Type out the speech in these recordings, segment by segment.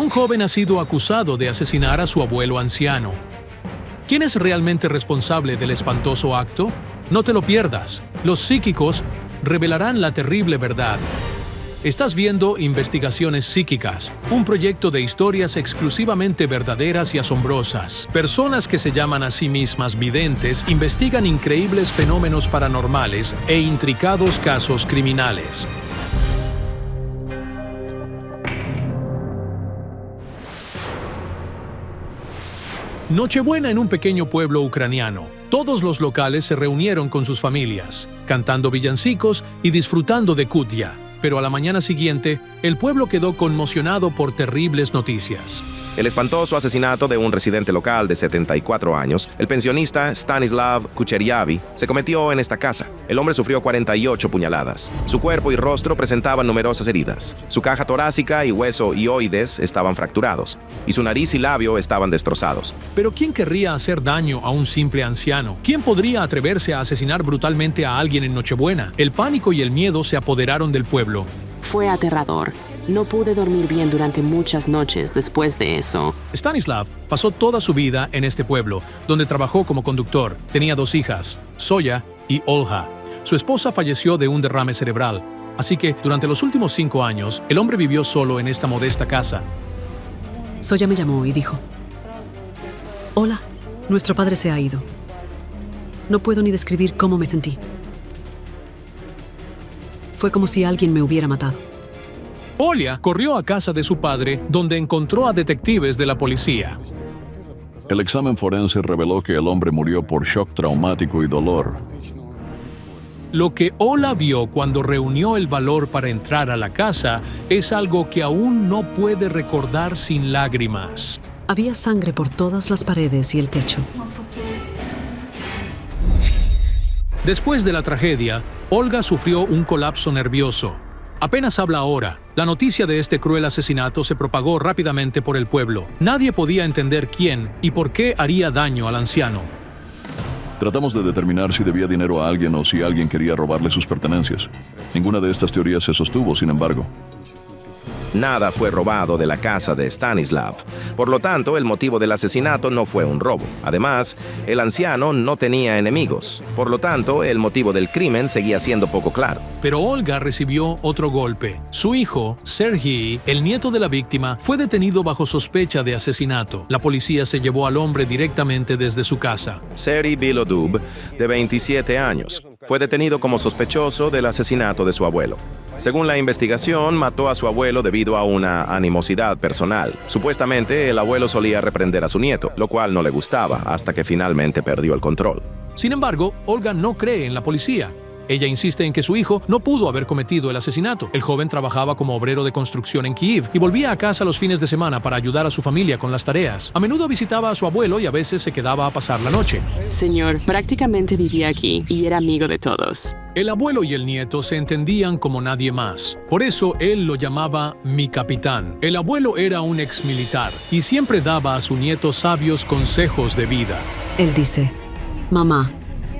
Un joven ha sido acusado de asesinar a su abuelo anciano. ¿Quién es realmente responsable del espantoso acto? No te lo pierdas. Los psíquicos revelarán la terrible verdad. Estás viendo Investigaciones Psíquicas, un proyecto de historias exclusivamente verdaderas y asombrosas. Personas que se llaman a sí mismas videntes investigan increíbles fenómenos paranormales e intricados casos criminales. Nochebuena en un pequeño pueblo ucraniano. Todos los locales se reunieron con sus familias, cantando villancicos y disfrutando de kutya. Pero a la mañana siguiente, el pueblo quedó conmocionado por terribles noticias. El espantoso asesinato de un residente local de 74 años, el pensionista Stanislav Kucheriavi, se cometió en esta casa. El hombre sufrió 48 puñaladas. Su cuerpo y rostro presentaban numerosas heridas. Su caja torácica y hueso hioides estaban fracturados, y su nariz y labio estaban destrozados. Pero ¿quién querría hacer daño a un simple anciano? ¿Quién podría atreverse a asesinar brutalmente a alguien en Nochebuena? El pánico y el miedo se apoderaron del pueblo. Fue aterrador. No pude dormir bien durante muchas noches después de eso. Stanislav pasó toda su vida en este pueblo, donde trabajó como conductor. Tenía 2 hijas, Zoya y Olha. Su esposa falleció de un derrame cerebral, así que durante los últimos 5 años, el hombre vivió solo en esta modesta casa. Zoya me llamó y dijo: «Hola, nuestro padre se ha ido. No puedo ni describir cómo me sentí. Fue como si alguien me hubiera matado». Olia corrió a casa de su padre, donde encontró a detectives de la policía. El examen forense reveló que el hombre murió por shock traumático y dolor. Lo que Ola vio cuando reunió el valor para entrar a la casa es algo que aún no puede recordar sin lágrimas. Había sangre por todas las paredes y el techo. Después de la tragedia, Olga sufrió un colapso nervioso. Apenas habla ahora. La noticia de este cruel asesinato se propagó rápidamente por el pueblo. Nadie podía entender quién y por qué haría daño al anciano. Tratamos de determinar si debía dinero a alguien o si alguien quería robarle sus pertenencias. Ninguna de estas teorías se sostuvo, sin embargo. Nada fue robado de la casa de Stanislav. Por lo tanto, el motivo del asesinato no fue un robo. Además, el anciano no tenía enemigos. Por lo tanto, el motivo del crimen seguía siendo poco claro. Pero Olga recibió otro golpe. Su hijo, Sergei, el nieto de la víctima, fue detenido bajo sospecha de asesinato. La policía se llevó al hombre directamente desde su casa. Sergei Bilodub, de 27 años, fue detenido como sospechoso del asesinato de su abuelo. Según la investigación, mató a su abuelo debido a una animosidad personal. Supuestamente, el abuelo solía reprender a su nieto, lo cual no le gustaba, hasta que finalmente perdió el control. Sin embargo, Olga no cree en la policía. Ella insiste en que su hijo no pudo haber cometido el asesinato. El joven trabajaba como obrero de construcción en Kiev y volvía a casa los fines de semana para ayudar a su familia con las tareas. A menudo visitaba a su abuelo y a veces se quedaba a pasar la noche. Señor, prácticamente vivía aquí y era amigo de todos. El abuelo y el nieto se entendían como nadie más. Por eso él lo llamaba mi capitán. El abuelo era un exmilitar y siempre daba a su nieto sabios consejos de vida. Él dice: «Mamá,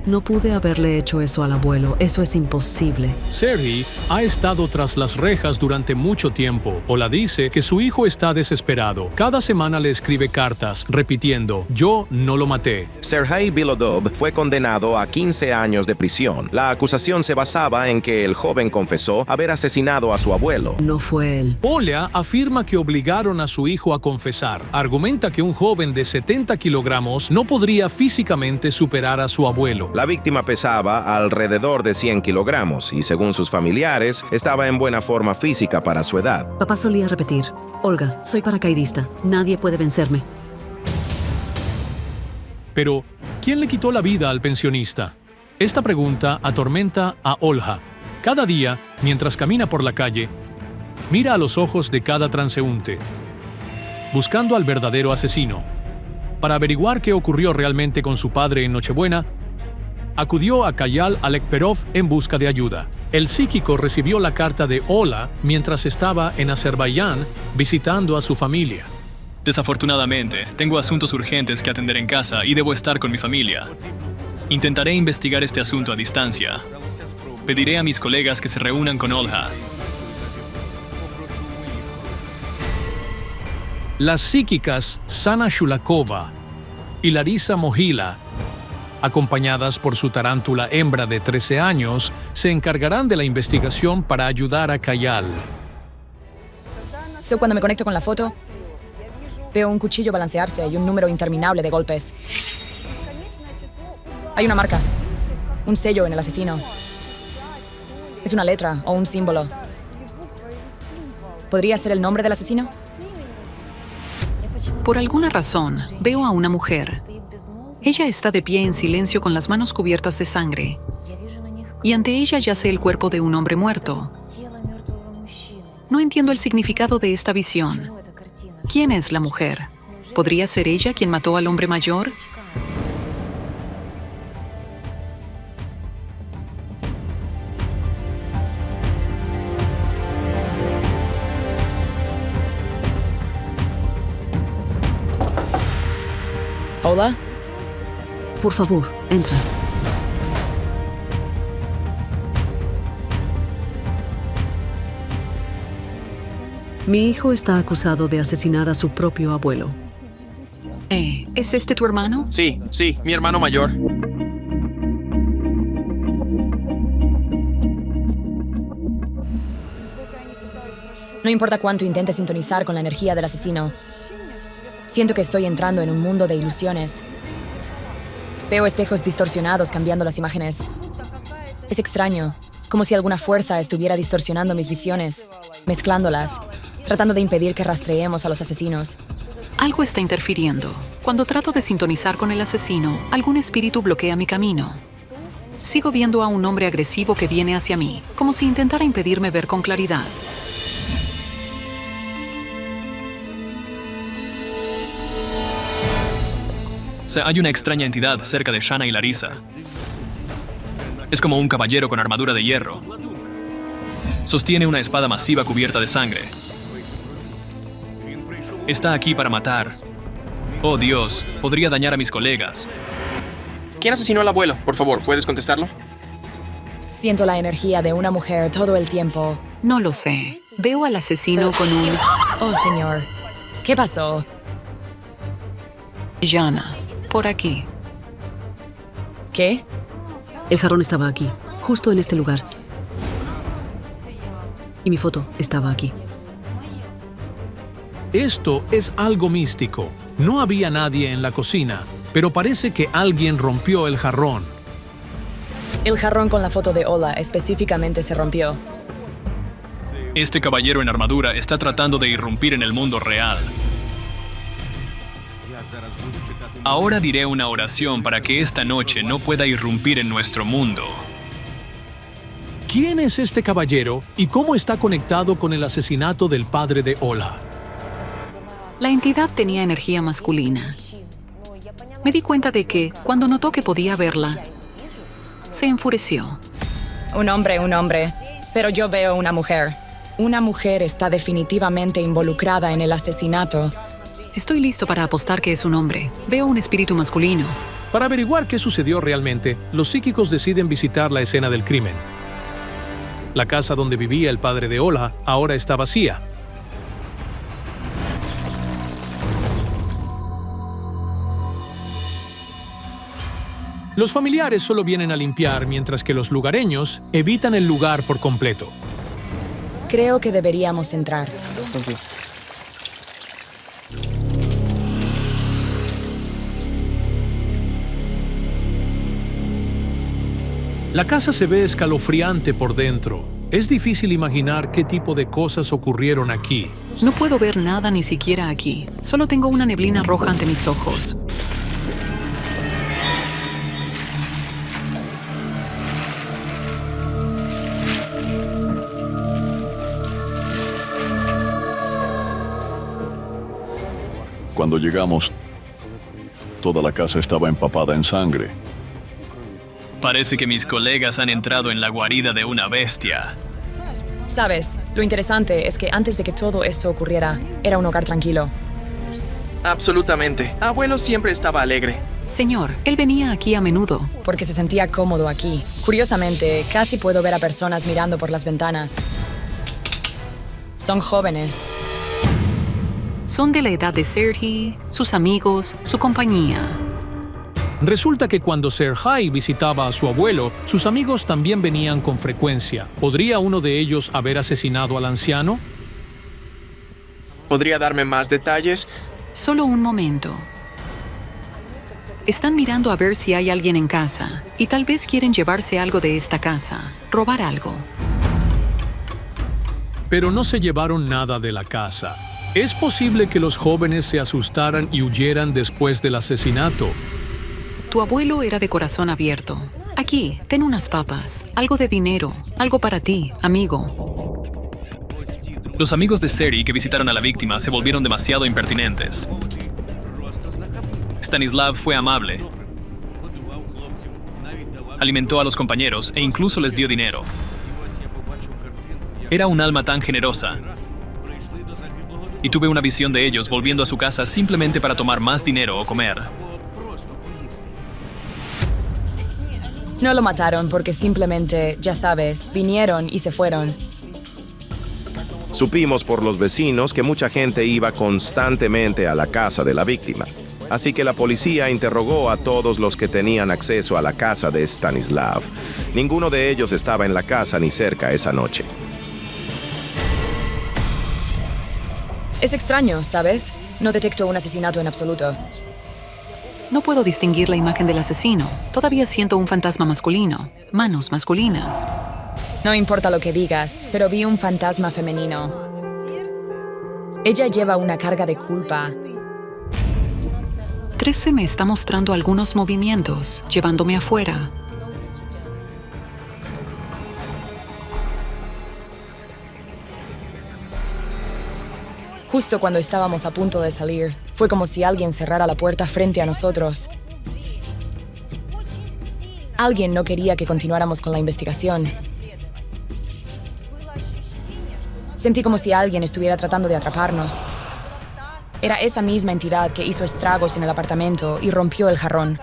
no pude haberle hecho eso al abuelo. Eso es imposible». Sergei ha estado tras las rejas durante mucho tiempo. Ola dice que su hijo está desesperado. Cada semana le escribe cartas, repitiendo: «Yo no lo maté». Sergei Bilodub fue condenado a 15 años de prisión. La acusación se basaba en que el joven confesó haber asesinado a su abuelo. No fue él. Olia afirma que obligaron a su hijo a confesar. Argumenta que un joven de 70 kilogramos no podría físicamente superar a su abuelo. La víctima pesaba alrededor de 100 kilogramos y, según sus familiares, estaba en buena forma física para su edad. Papá solía repetir: «Olga, soy paracaidista. Nadie puede vencerme». Pero, ¿quién le quitó la vida al pensionista? Esta pregunta atormenta a Olha. Cada día, mientras camina por la calle, mira a los ojos de cada transeúnte, buscando al verdadero asesino. Para averiguar qué ocurrió realmente con su padre en Nochebuena, acudió a Kayal Alekperov en busca de ayuda. El psíquico recibió la carta de Ola mientras estaba en Azerbaiyán visitando a su familia. Desafortunadamente, tengo asuntos urgentes que atender en casa y debo estar con mi familia. Intentaré investigar este asunto a distancia. Pediré a mis colegas que se reúnan con Olga. Las psíquicas Sana Shulakova y Larisa Mohila, acompañadas por su tarántula hembra de 13 años, se encargarán de la investigación para ayudar a Kayal. Cuando me conecto con la foto, veo un cuchillo balancearse y un número interminable de golpes. Hay una marca, un sello en el asesino. Es una letra o un símbolo. ¿Podría ser el nombre del asesino? Por alguna razón, veo a una mujer. Ella está de pie en silencio con las manos cubiertas de sangre. Y ante ella yace el cuerpo de un hombre muerto. No entiendo el significado de esta visión. ¿Quién es la mujer? ¿Podría ser ella quien mató al hombre mayor? ¿Hola? Por favor, entra. Mi hijo está acusado de asesinar a su propio abuelo. ¿Es este tu hermano? Sí, mi hermano mayor. No importa cuánto intente sintonizar con la energía del asesino. Siento que estoy entrando en un mundo de ilusiones. Veo espejos distorsionados cambiando las imágenes. Es extraño, como si alguna fuerza estuviera distorsionando mis visiones, mezclándolas, tratando de impedir que rastreemos a los asesinos. Algo está interfiriendo. Cuando trato de sintonizar con el asesino, algún espíritu bloquea mi camino. Sigo viendo a un hombre agresivo que viene hacia mí, como si intentara impedirme ver con claridad. Hay una extraña entidad cerca de Shana y Larisa. Es como un caballero con armadura de hierro. Sostiene una espada masiva cubierta de sangre. Está aquí para matar. Oh Dios, podría dañar a mis colegas. ¿Quién asesinó al abuelo? Por favor, ¿puedes contestarlo? Siento la energía de una mujer todo el tiempo. No lo sé. Veo al asesino con un... Oh, señor. ¿Qué pasó? Jana, por aquí. ¿Qué? El jarrón estaba aquí, justo en este lugar. Y mi foto estaba aquí. Esto es algo místico. No había nadie en la cocina, pero parece que alguien rompió el jarrón. El jarrón con la foto de Ola específicamente se rompió. Este caballero en armadura está tratando de irrumpir en el mundo real. Ahora diré una oración para que esta noche no pueda irrumpir en nuestro mundo. ¿Quién es este caballero y cómo está conectado con el asesinato del padre de Ola? La entidad tenía energía masculina. Me di cuenta de que, cuando notó que podía verla, se enfureció. Un hombre. Pero yo veo una mujer. Una mujer está definitivamente involucrada en el asesinato. Estoy listo para apostar que es un hombre. Veo un espíritu masculino. Para averiguar qué sucedió realmente, los psíquicos deciden visitar la escena del crimen. La casa donde vivía el padre de Ola ahora está vacía. Los familiares solo vienen a limpiar, mientras que los lugareños evitan el lugar por completo. Creo que deberíamos entrar. La casa se ve escalofriante por dentro. Es difícil imaginar qué tipo de cosas ocurrieron aquí. No puedo ver nada ni siquiera aquí. Solo tengo una neblina roja ante mis ojos. Cuando llegamos, toda la casa estaba empapada en sangre. Parece que mis colegas han entrado en la guarida de una bestia. Sabes, lo interesante es que antes de que todo esto ocurriera, era un hogar tranquilo. Absolutamente. Abuelo siempre estaba alegre. Señor, él venía aquí a menudo. Porque se sentía cómodo aquí. Curiosamente, casi puedo ver a personas mirando por las ventanas. Son jóvenes. Son de la edad de Sergei, sus amigos, su compañía. Resulta que cuando Sergei visitaba a su abuelo, sus amigos también venían con frecuencia. ¿Podría uno de ellos haber asesinado al anciano? ¿Podría darme más detalles? Solo un momento. Están mirando a ver si hay alguien en casa y tal vez quieren llevarse algo de esta casa, robar algo. Pero no se llevaron nada de la casa. ¿Es posible que los jóvenes se asustaran y huyeran después del asesinato? Tu abuelo era de corazón abierto. Aquí, ten unas papas, algo de dinero, algo para ti, amigo. Los amigos de Seri que visitaron a la víctima se volvieron demasiado impertinentes. Stanislav fue amable. Alimentó a los compañeros e incluso les dio dinero. Era un alma tan generosa. Y tuve una visión de ellos volviendo a su casa simplemente para tomar más dinero o comer. No lo mataron porque simplemente, ya sabes, vinieron y se fueron. Supimos por los vecinos que mucha gente iba constantemente a la casa de la víctima. Así que la policía interrogó a todos los que tenían acceso a la casa de Stanislav. Ninguno de ellos estaba en la casa ni cerca esa noche. Es extraño, ¿sabes? No detecto un asesinato en absoluto. No puedo distinguir la imagen del asesino. Todavía siento un fantasma masculino. Manos masculinas. No importa lo que digas, pero vi un fantasma femenino. Ella lleva una carga de culpa. 13 me está mostrando algunos movimientos, llevándome afuera. Justo cuando estábamos a punto de salir, fue como si alguien cerrara la puerta frente a nosotros. Alguien no quería que continuáramos con la investigación. Sentí como si alguien estuviera tratando de atraparnos. Era esa misma entidad que hizo estragos en el apartamento y rompió el jarrón.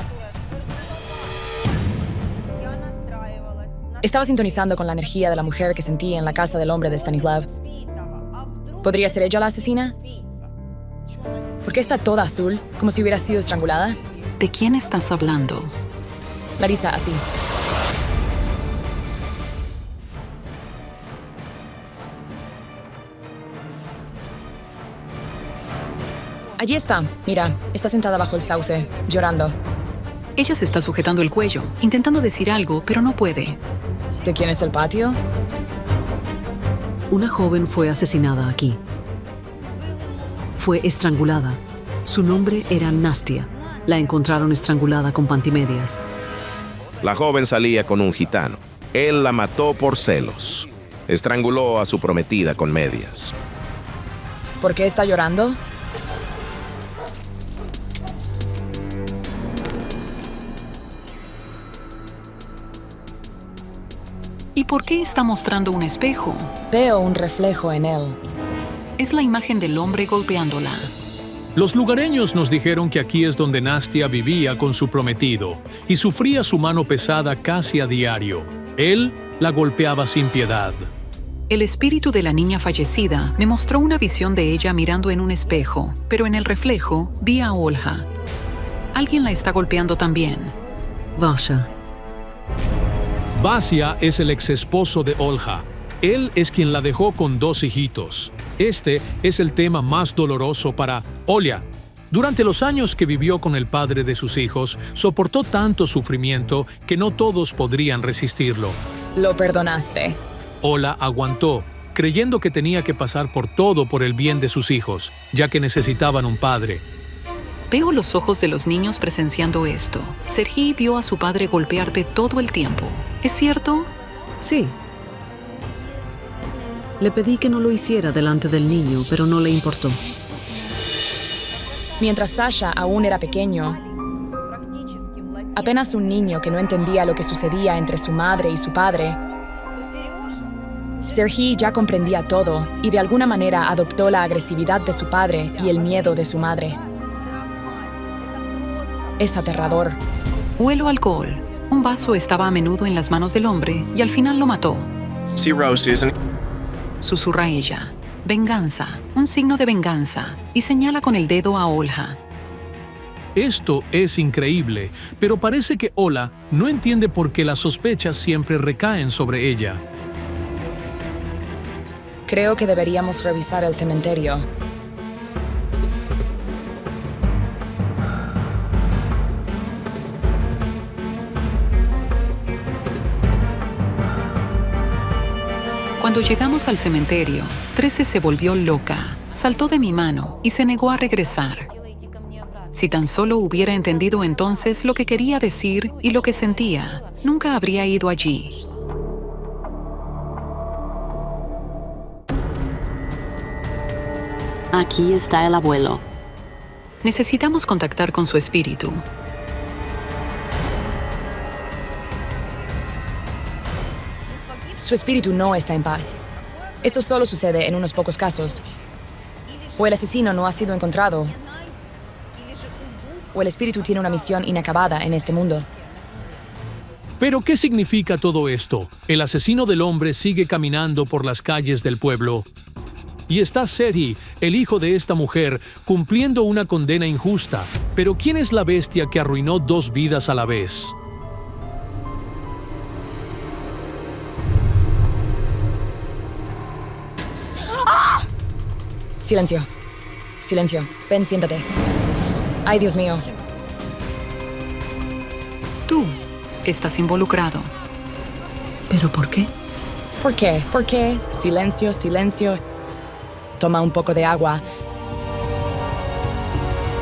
Estaba sintonizando con la energía de la mujer que sentí en la casa del hombre de Stanislav. ¿Podría ser ella la asesina? ¿Por qué está toda azul, como si hubiera sido estrangulada? ¿De quién estás hablando? Larisa, así. Allí está. Mira, está sentada bajo el sauce, llorando. Ella se está sujetando el cuello, intentando decir algo, pero no puede. ¿De quién es el patio? Una joven fue asesinada aquí. Fue estrangulada. Su nombre era Nastia. La encontraron estrangulada con pantimedias. La joven salía con un gitano. Él la mató por celos. Estranguló a su prometida con medias. ¿Por qué está llorando? ¿Y por qué está mostrando un espejo? Veo un reflejo en él. Es la imagen del hombre golpeándola. Los lugareños nos dijeron que aquí es donde Nastia vivía con su prometido y sufría su mano pesada casi a diario. Él la golpeaba sin piedad. El espíritu de la niña fallecida me mostró una visión de ella mirando en un espejo, pero en el reflejo vi a Olha. Alguien la está golpeando también. Vasha. Vasia es el exesposo de Olha. Él es quien la dejó con 2 hijitos. Este es el tema más doloroso para Olia. Durante los años que vivió con el padre de sus hijos, soportó tanto sufrimiento que no todos podrían resistirlo. Lo perdonaste. Ola aguantó, creyendo que tenía que pasar por todo por el bien de sus hijos, ya que necesitaban un padre. Veo los ojos de los niños presenciando esto. Sergei vio a su padre golpearte todo el tiempo. ¿Es cierto? Sí. Le pedí que no lo hiciera delante del niño, pero no le importó. Mientras Sasha aún era pequeño, apenas un niño que no entendía lo que sucedía entre su madre y su padre, Sergei ya comprendía todo y de alguna manera adoptó la agresividad de su padre y el miedo de su madre. Es aterrador. Huelo alcohol. Un vaso estaba a menudo en las mamanos del hombre y al final lo mató. Cirrhosis. Susurra ella. venganza, un signo de venganza, y señala con el dedo a Olha. Esto es increíble, pero parece que Ola no entiende por qué las sospechas siempre recaen sobre ella. Creo que deberíamos revisar el cementerio. Cuando llegamos al cementerio, 13 se volvió loca, saltó de mi mano y se negó a regresar. Si tan solo hubiera entendido entonces lo que quería decir y lo que sentía, nunca habría ido allí. Aquí está el abuelo. Necesitamos contactar con su espíritu. Su espíritu no está en paz. Esto solo sucede en unos pocos casos. O el asesino no ha sido encontrado, o el espíritu tiene una misión inacabada en este mundo. ¿Pero qué significa todo esto? El asesino del hombre sigue caminando por las calles del pueblo. Y está Serhi, el hijo de esta mujer, cumpliendo una condena injusta. Pero ¿quién es la bestia que arruinó 2 vidas a la vez? Silencio. Silencio. Ven, siéntate. Ay, Dios mío. Tú estás involucrado. ¿Pero por qué? ¿Por qué? ¿Por qué? Silencio, silencio. Toma un poco de agua.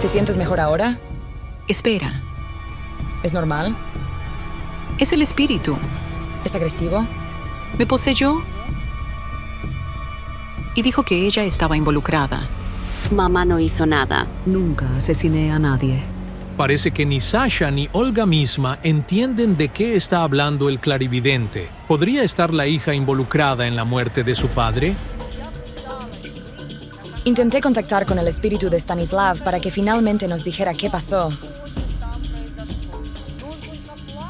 ¿Te sientes mejor ahora? Espera, ¿Es normal? es el espíritu. ¿Es agresivo? Me poseyó y dijo que ella estaba involucrada. Mamá no hizo nada. Nunca asesiné a nadie. Parece que ni Sasha ni Olga misma entienden de qué está hablando el clarividente. ¿Podría estar la hija involucrada en la muerte de su padre? Intenté contactar con el espíritu de Stanislav para que finalmente nos dijera qué pasó.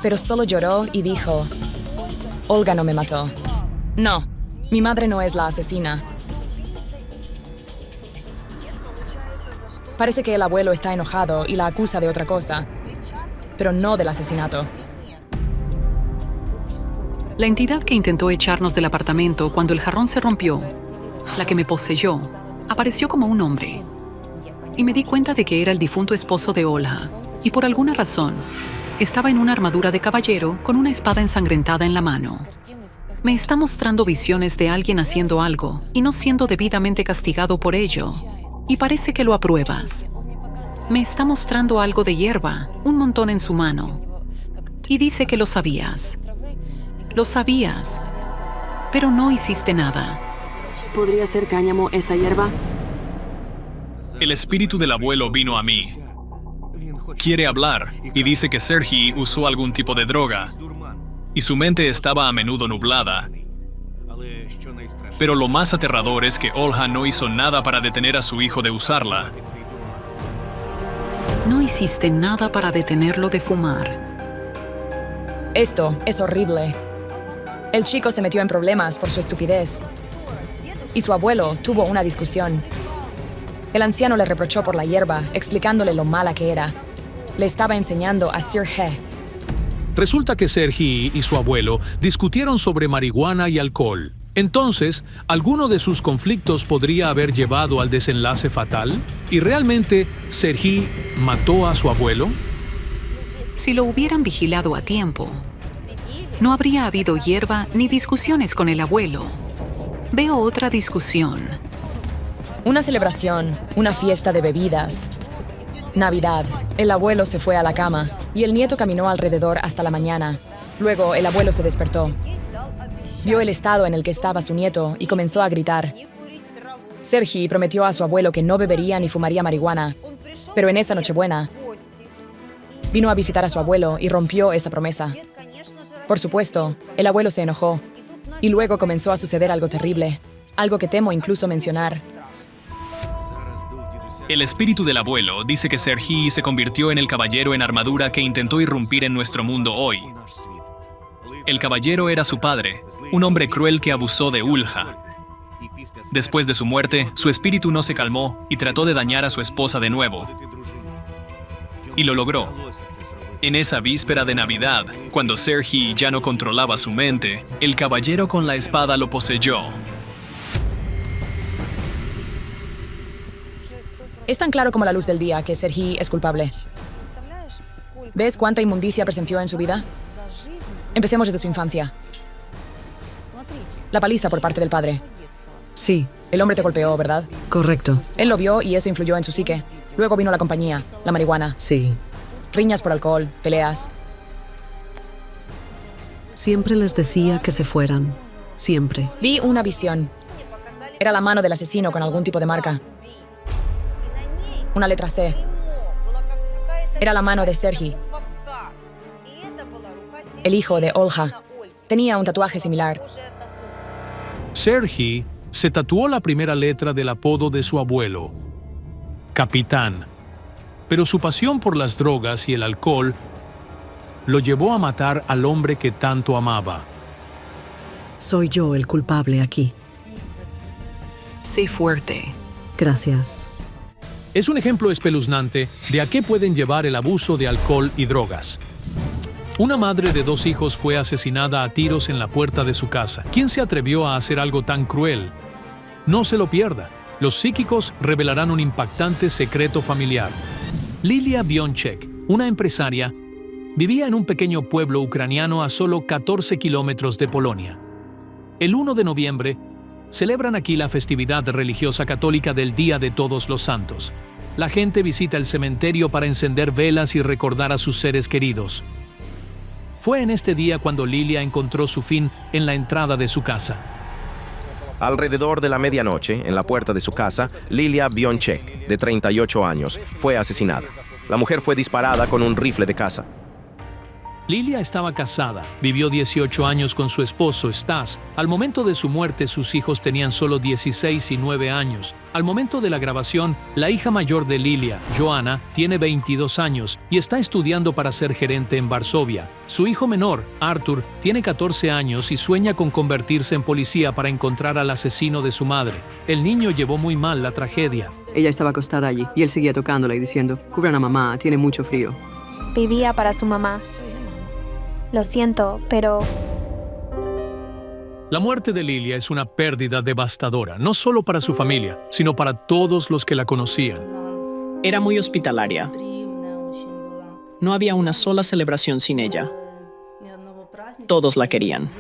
Pero solo lloró y dijo: Olga no me mató. No, mi madre no es la asesina. Parece que el abuelo está enojado y la acusa de otra cosa, pero no del asesinato. La entidad que intentó echarnos del apartamento cuando el jarrón se rompió, la que me poseyó, apareció como un hombre. Y me di cuenta de que era el difunto esposo de Olha, y por alguna razón, estaba en una armadura de caballero con una espada ensangrentada en la mano. Me está mostrando visiones de alguien haciendo algo y no siendo debidamente castigado por ello. Y parece que lo apruebas. Me está mostrando algo de hierba, un montón en su mano. Y dice que lo sabías. Lo sabías, pero no hiciste nada. ¿Podría ser cáñamo esa hierba? El espíritu del abuelo vino a mí. Quiere hablar y dice que Serhi usó algún tipo de droga y su mente estaba a menudo nublada. Pero lo más aterrador es que Olha no hizo nada para detener a su hijo de usarla. No hiciste nada para detenerlo de fumar. Esto es horrible. El chico se metió en problemas por su estupidez. Y su abuelo tuvo una discusión. El anciano le reprochó por la hierba, explicándole lo mala que era. Le estaba enseñando a Sir He. Resulta que Serhi y su abuelo discutieron sobre marihuana y alcohol. Entonces, ¿alguno de sus conflictos podría haber llevado al desenlace fatal? ¿Y realmente Serhi mató a su abuelo? Si lo hubieran vigilado a tiempo, no habría habido hierba ni discusiones con el abuelo. Veo otra discusión. Una celebración, una fiesta de bebidas. Navidad. El abuelo se fue a la cama y el nieto caminó alrededor hasta la mañana. Luego el abuelo se despertó. Vio el estado en el que estaba su nieto y comenzó a gritar. Serhi prometió a su abuelo que no bebería ni fumaría marihuana, pero en esa Nochebuena vino a visitar a su abuelo y rompió esa promesa. Por supuesto, el abuelo se enojó y luego comenzó a suceder algo terrible, algo que temo incluso mencionar. El espíritu del abuelo dice que Serhi se convirtió en el caballero en armadura que intentó irrumpir en nuestro mundo hoy. El caballero era su padre, un hombre cruel que abusó de Olha. Después de su muerte, su espíritu no se calmó y trató de dañar a su esposa de nuevo. Y lo logró. En esa víspera de Navidad, cuando Serhi ya no controlaba su mente, el caballero con la espada lo poseyó. Es tan claro como la luz del día que Serhi es culpable. ¿Ves cuánta inmundicia presenció en su vida? Empecemos desde su infancia. La paliza por parte del padre. Sí, El hombre te golpeó, ¿verdad? correcto. Él lo vio y eso influyó en su psique. Luego vino la compañía, la marihuana, Sí. riñas por alcohol, peleas. Siempre les decía que se fueran. Siempre. Vi una visión. Era la mano del asesino con algún tipo de marca. Una letra C. Era la mano de Serhi, el hijo de Olha. Tenía un tatuaje similar. Serhi se tatuó la primera letra del apodo de su abuelo, Capitán. Pero su pasión por las drogas y el alcohol lo llevó a matar al hombre que tanto amaba. Soy yo el culpable aquí. Sé fuerte. Gracias. Es un ejemplo espeluznante de a qué pueden llevar el abuso de alcohol y drogas. Una madre de 2 hijos fue asesinada a tiros en la puerta de su casa. ¿Quién se atrevió a hacer algo tan cruel? No se lo pierda. Los psíquicos revelarán un impactante secreto familiar. Lilia Bionchek, una empresaria, vivía en un pequeño pueblo ucraniano a solo 14 kilómetros de Polonia. El 1 de noviembre, celebran aquí la festividad religiosa católica del Día de Todos los Santos. La gente visita el cementerio para encender velas y recordar a sus seres queridos. Fue en este día cuando Lilia encontró su fin en la entrada de su casa. Alrededor de la medianoche, en la puerta de su casa, Lilia Bionchek, de 38 años, fue asesinada. La mujer fue disparada con un rifle de caza. Lilia estaba casada, vivió 18 años con su esposo, Stas. Al momento de su muerte, sus hijos tenían solo 16 y 9 años. Al momento de la grabación, la hija mayor de Lilia, Joanna, tiene 22 años y está estudiando para ser gerente en Varsovia. Su hijo menor, Arthur, tiene 14 años y sueña con convertirse en policía para encontrar al asesino de su madre. El niño llevó muy mal la tragedia. Ella estaba acostada allí y él seguía tocándola y diciendo, cubran a mamá, tiene mucho frío. Vivía para su mamá. Lo siento, pero... La muerte de Lilia es una pérdida devastadora, no solo para su familia, sino para todos los que la conocían. Era muy hospitalaria. No había una sola celebración sin ella. Todos la querían.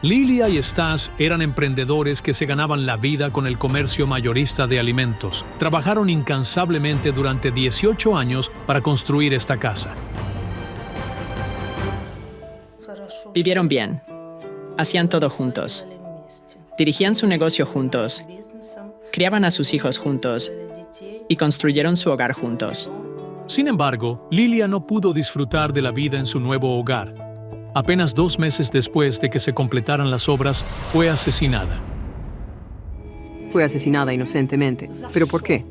Lilia y Stas eran emprendedores que se ganaban la vida con el comercio mayorista de alimentos. Trabajaron incansablemente durante 18 años para construir esta casa. Vivieron bien. Hacían todo juntos. Dirigían su negocio juntos. Criaban a sus hijos juntos. Y construyeron su hogar juntos. Sin embargo, Lilia no pudo disfrutar de la vida en su nuevo hogar. Apenas 2 meses después de que se completaran las obras, fue asesinada. Fue asesinada inocentemente. ¿Pero por qué?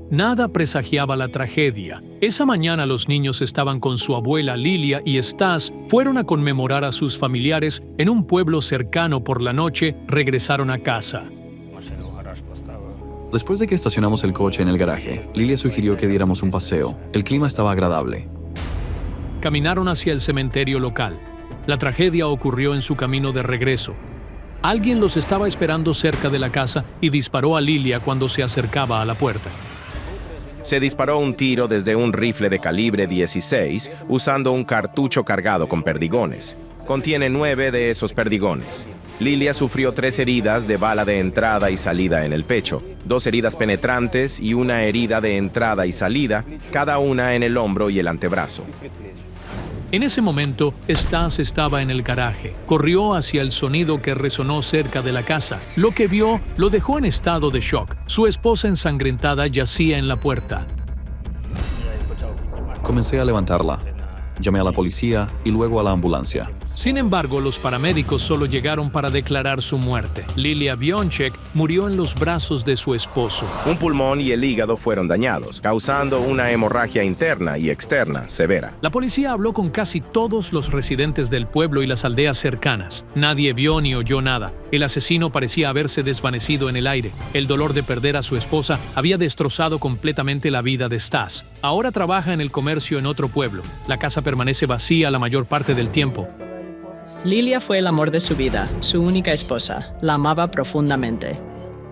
Nada presagiaba la tragedia. Esa mañana los niños estaban con su abuela Lilia y Stas fueron a conmemorar a sus familiares en un pueblo cercano. Por la noche, regresaron a casa. Después de que estacionamos el coche en el garaje, Lilia sugirió que diéramos un paseo. El clima estaba agradable. Caminaron hacia el cementerio local. La tragedia ocurrió en su camino de regreso. Alguien los estaba esperando cerca de la casa y disparó a Lilia cuando se acercaba a la puerta. Se disparó un tiro desde un rifle de calibre 16 usando un cartucho cargado con perdigones. Contiene 9 de esos perdigones. Lilia sufrió 3 heridas de bala de entrada y salida en el pecho, 2 heridas penetrantes y una herida de entrada y salida, cada una en el hombro y el antebrazo. En ese momento, Stas estaba en el garaje. Corrió hacia el sonido que resonó cerca de la casa. Lo que vio lo dejó en estado de shock. Su esposa ensangrentada yacía en la puerta. Comencé a levantarla. Llamé a la policía y luego a la ambulancia. Sin embargo, los paramédicos solo llegaron para declarar su muerte. Lilia Bionchek murió en los brazos de su esposo. Un pulmón y el hígado fueron dañados, causando una hemorragia interna y externa severa. La policía habló con casi todos los residentes del pueblo y las aldeas cercanas. Nadie vio ni oyó nada. El asesino parecía haberse desvanecido en el aire. El dolor de perder a su esposa había destrozado completamente la vida de Stas. Ahora trabaja en el comercio en otro pueblo. La casa permanece vacía la mayor parte del tiempo. Lilia fue el amor de su vida, su única esposa. La amaba profundamente.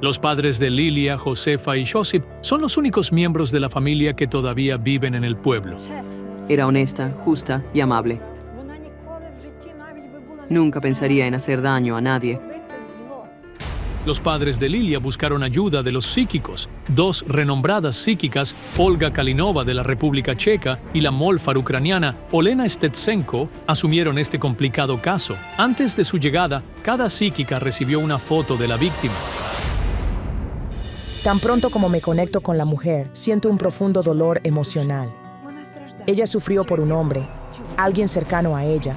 Los padres de Lilia, Josefa y Josip son los únicos miembros de la familia que todavía viven en el pueblo. Era honesta, justa y amable. Nunca pensaría en hacer daño a nadie. Los padres de Lilia buscaron ayuda de los psíquicos. Dos renombradas psíquicas, Olga Kalinova de la República Checa y la Molfar ucraniana Olena Stetsenko, asumieron este complicado caso. Antes de su llegada, cada psíquica recibió una foto de la víctima. Tan pronto como me conecto con la mujer, siento un profundo dolor emocional. Ella sufrió por un hombre, alguien cercano a ella.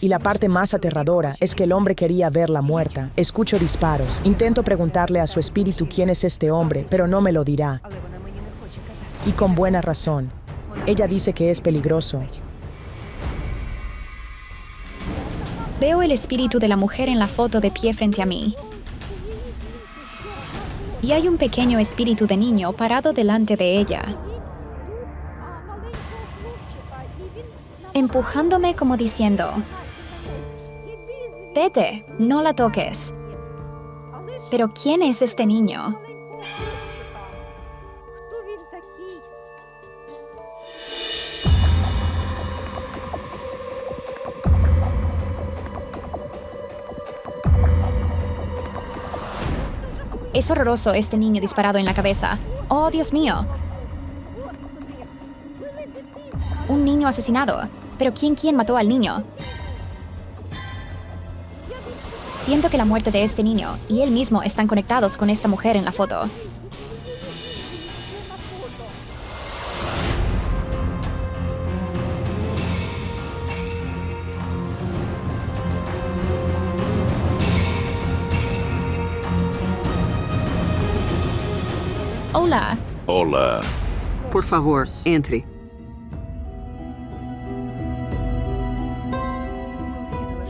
Y la parte más aterradora es que el hombre quería verla muerta. Escucho disparos. Intento preguntarle a su espíritu quién es este hombre, pero no me lo dirá. Y con buena razón. Ella dice que es peligroso. Veo el espíritu de la mujer en la foto de pie frente a mí. Y hay un pequeño espíritu de niño parado delante de ella, empujándome como diciendo: vete, no la toques. Pero ¿quién es este niño? Es horroroso este niño disparado en la cabeza. ¡Oh, Dios mío! Un niño asesinado. ¿Pero quién mató al niño? Siento que la muerte de este niño y él mismo están conectados con esta mujer en la foto. Hola. Hola. Por favor, entre.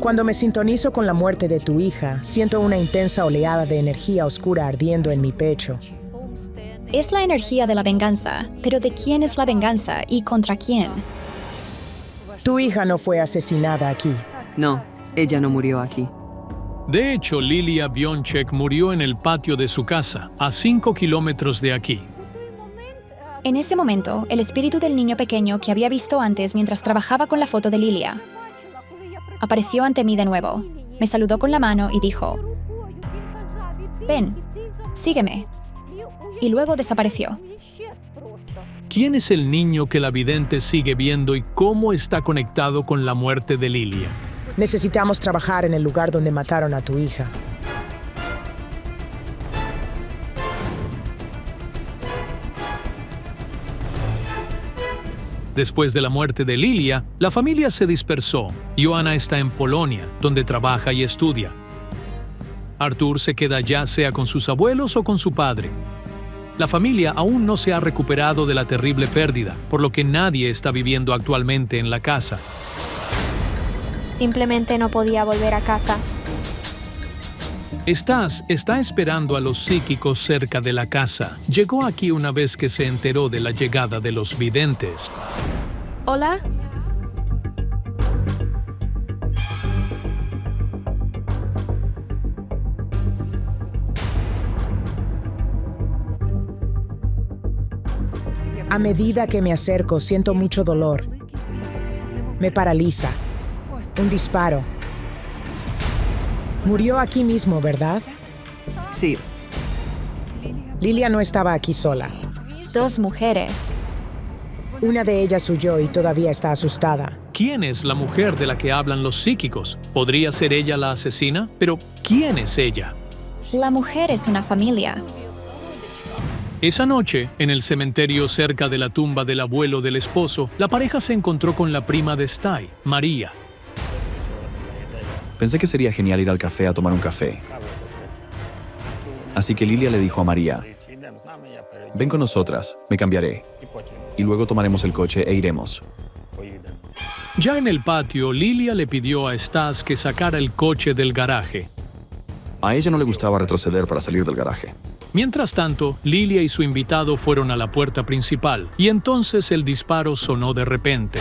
Cuando me sintonizo con la muerte de tu hija, siento una intensa oleada de energía oscura ardiendo en mi pecho. Es la energía de la venganza, pero ¿de quién es la venganza y contra quién? Tu hija no fue asesinada aquí. No, ella no murió aquí. De hecho, Lilia Bionchek murió en el patio de su casa, a 5 kilómetros de aquí. En ese momento, el espíritu del niño pequeño que había visto antes mientras trabajaba con la foto de Lilia apareció ante mí de nuevo. Me saludó con la mano y dijo: ven, sígueme. Y luego desapareció. ¿Quién es el niño que la vidente sigue viendo y cómo está conectado con la muerte de Lilia? Necesitamos trabajar en el lugar donde mataron a tu hija. Después de la muerte de Lilia, la familia se dispersó. Joanna está en Polonia, donde trabaja y estudia. Artur se queda ya sea con sus abuelos o con su padre. La familia aún no se ha recuperado de la terrible pérdida, por lo que nadie está viviendo actualmente en la casa. Simplemente no podía volver a casa. Stas está esperando a los psíquicos cerca de la casa. Llegó aquí una vez que se enteró de la llegada de los videntes. ¿Hola? A medida que me acerco, siento mucho dolor. Me paraliza. Un disparo. Murió aquí mismo, ¿verdad? Sí. Lilia no estaba aquí sola. 2 mujeres. Una de ellas huyó y todavía está asustada. ¿Quién es la mujer de la que hablan los psíquicos? ¿Podría ser ella la asesina? Pero ¿quién es ella? La mujer es una familia. Esa noche, en el cementerio cerca de la tumba del abuelo del esposo, la pareja se encontró con la prima de Stai, María. Pensé que sería genial ir al café a tomar un café. Así que Lilia le dijo a María, ven con nosotras, me cambiaré. Y luego tomaremos el coche e iremos. Ya en el patio, Lilia le pidió a Stas que sacara el coche del garaje. A ella no le gustaba retroceder para salir del garaje. Mientras tanto, Lilia y su invitado fueron a la puerta principal, y entonces el disparo sonó de repente.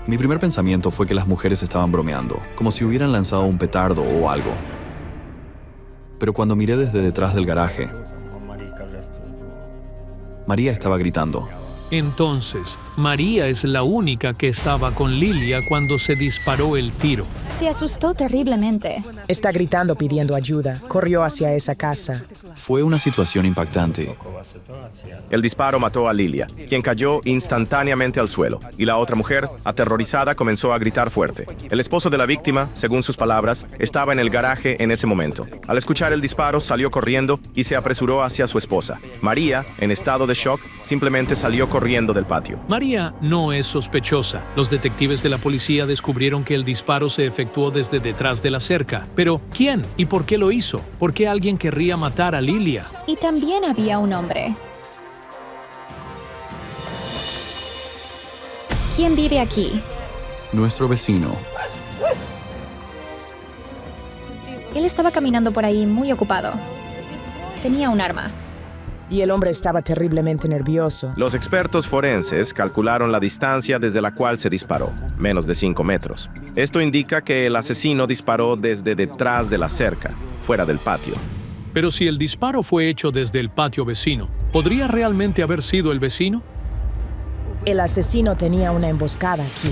Mi primer pensamiento fue que las mujeres estaban bromeando, como si hubieran lanzado un petardo o algo. Pero cuando miré desde detrás del garaje, María estaba gritando. Entonces, María es la única que estaba con Lilia cuando se disparó el tiro. Se asustó terriblemente. Está gritando pidiendo ayuda. Corrió hacia esa casa. Fue una situación impactante. El disparo mató a Lilia, quien cayó instantáneamente al suelo, y la otra mujer, aterrorizada, comenzó a gritar fuerte. El esposo de la víctima, según sus palabras, estaba en el garaje en ese momento. Al escuchar el disparo, salió corriendo y se apresuró hacia su esposa. María, en estado de shock, simplemente salió corriendo del patio. María no es sospechosa. Los detectives de la policía descubrieron que el disparo se efectuó desde detrás de la cerca. Pero, ¿quién y por qué lo hizo? ¿Por qué alguien querría matar a Lilia? Y también había un hombre. ¿Quién vive aquí? Nuestro vecino. Él estaba caminando por ahí muy ocupado. Tenía un arma. Y el hombre estaba terriblemente nervioso. Los expertos forenses calcularon la distancia desde la cual se disparó, menos de 5 metros. Esto indica que el asesino disparó desde detrás de la cerca, fuera del patio. Pero si el disparo fue hecho desde el patio vecino, ¿podría realmente haber sido el vecino? El asesino tenía una emboscada aquí.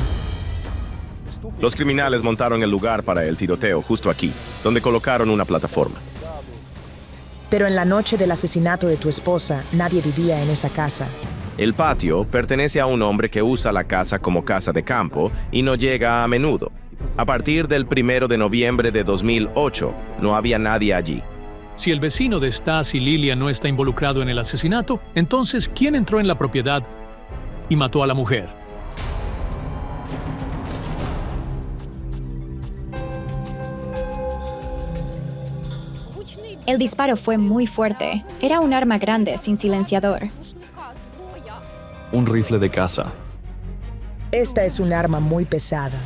Los criminales montaron el lugar para el tiroteo justo aquí, donde colocaron una plataforma. Pero en la noche del asesinato de tu esposa, nadie vivía en esa casa. El patio pertenece a un hombre que usa la casa como casa de campo y no llega a menudo. A partir del 1 de noviembre de 2008, no había nadie allí. Si el vecino de Stas y Lilia no está involucrado en el asesinato, entonces, ¿quién entró en la propiedad y mató a la mujer? El disparo fue muy fuerte. Era un arma grande sin silenciador. Un rifle de caza. Esta es un arma muy pesada.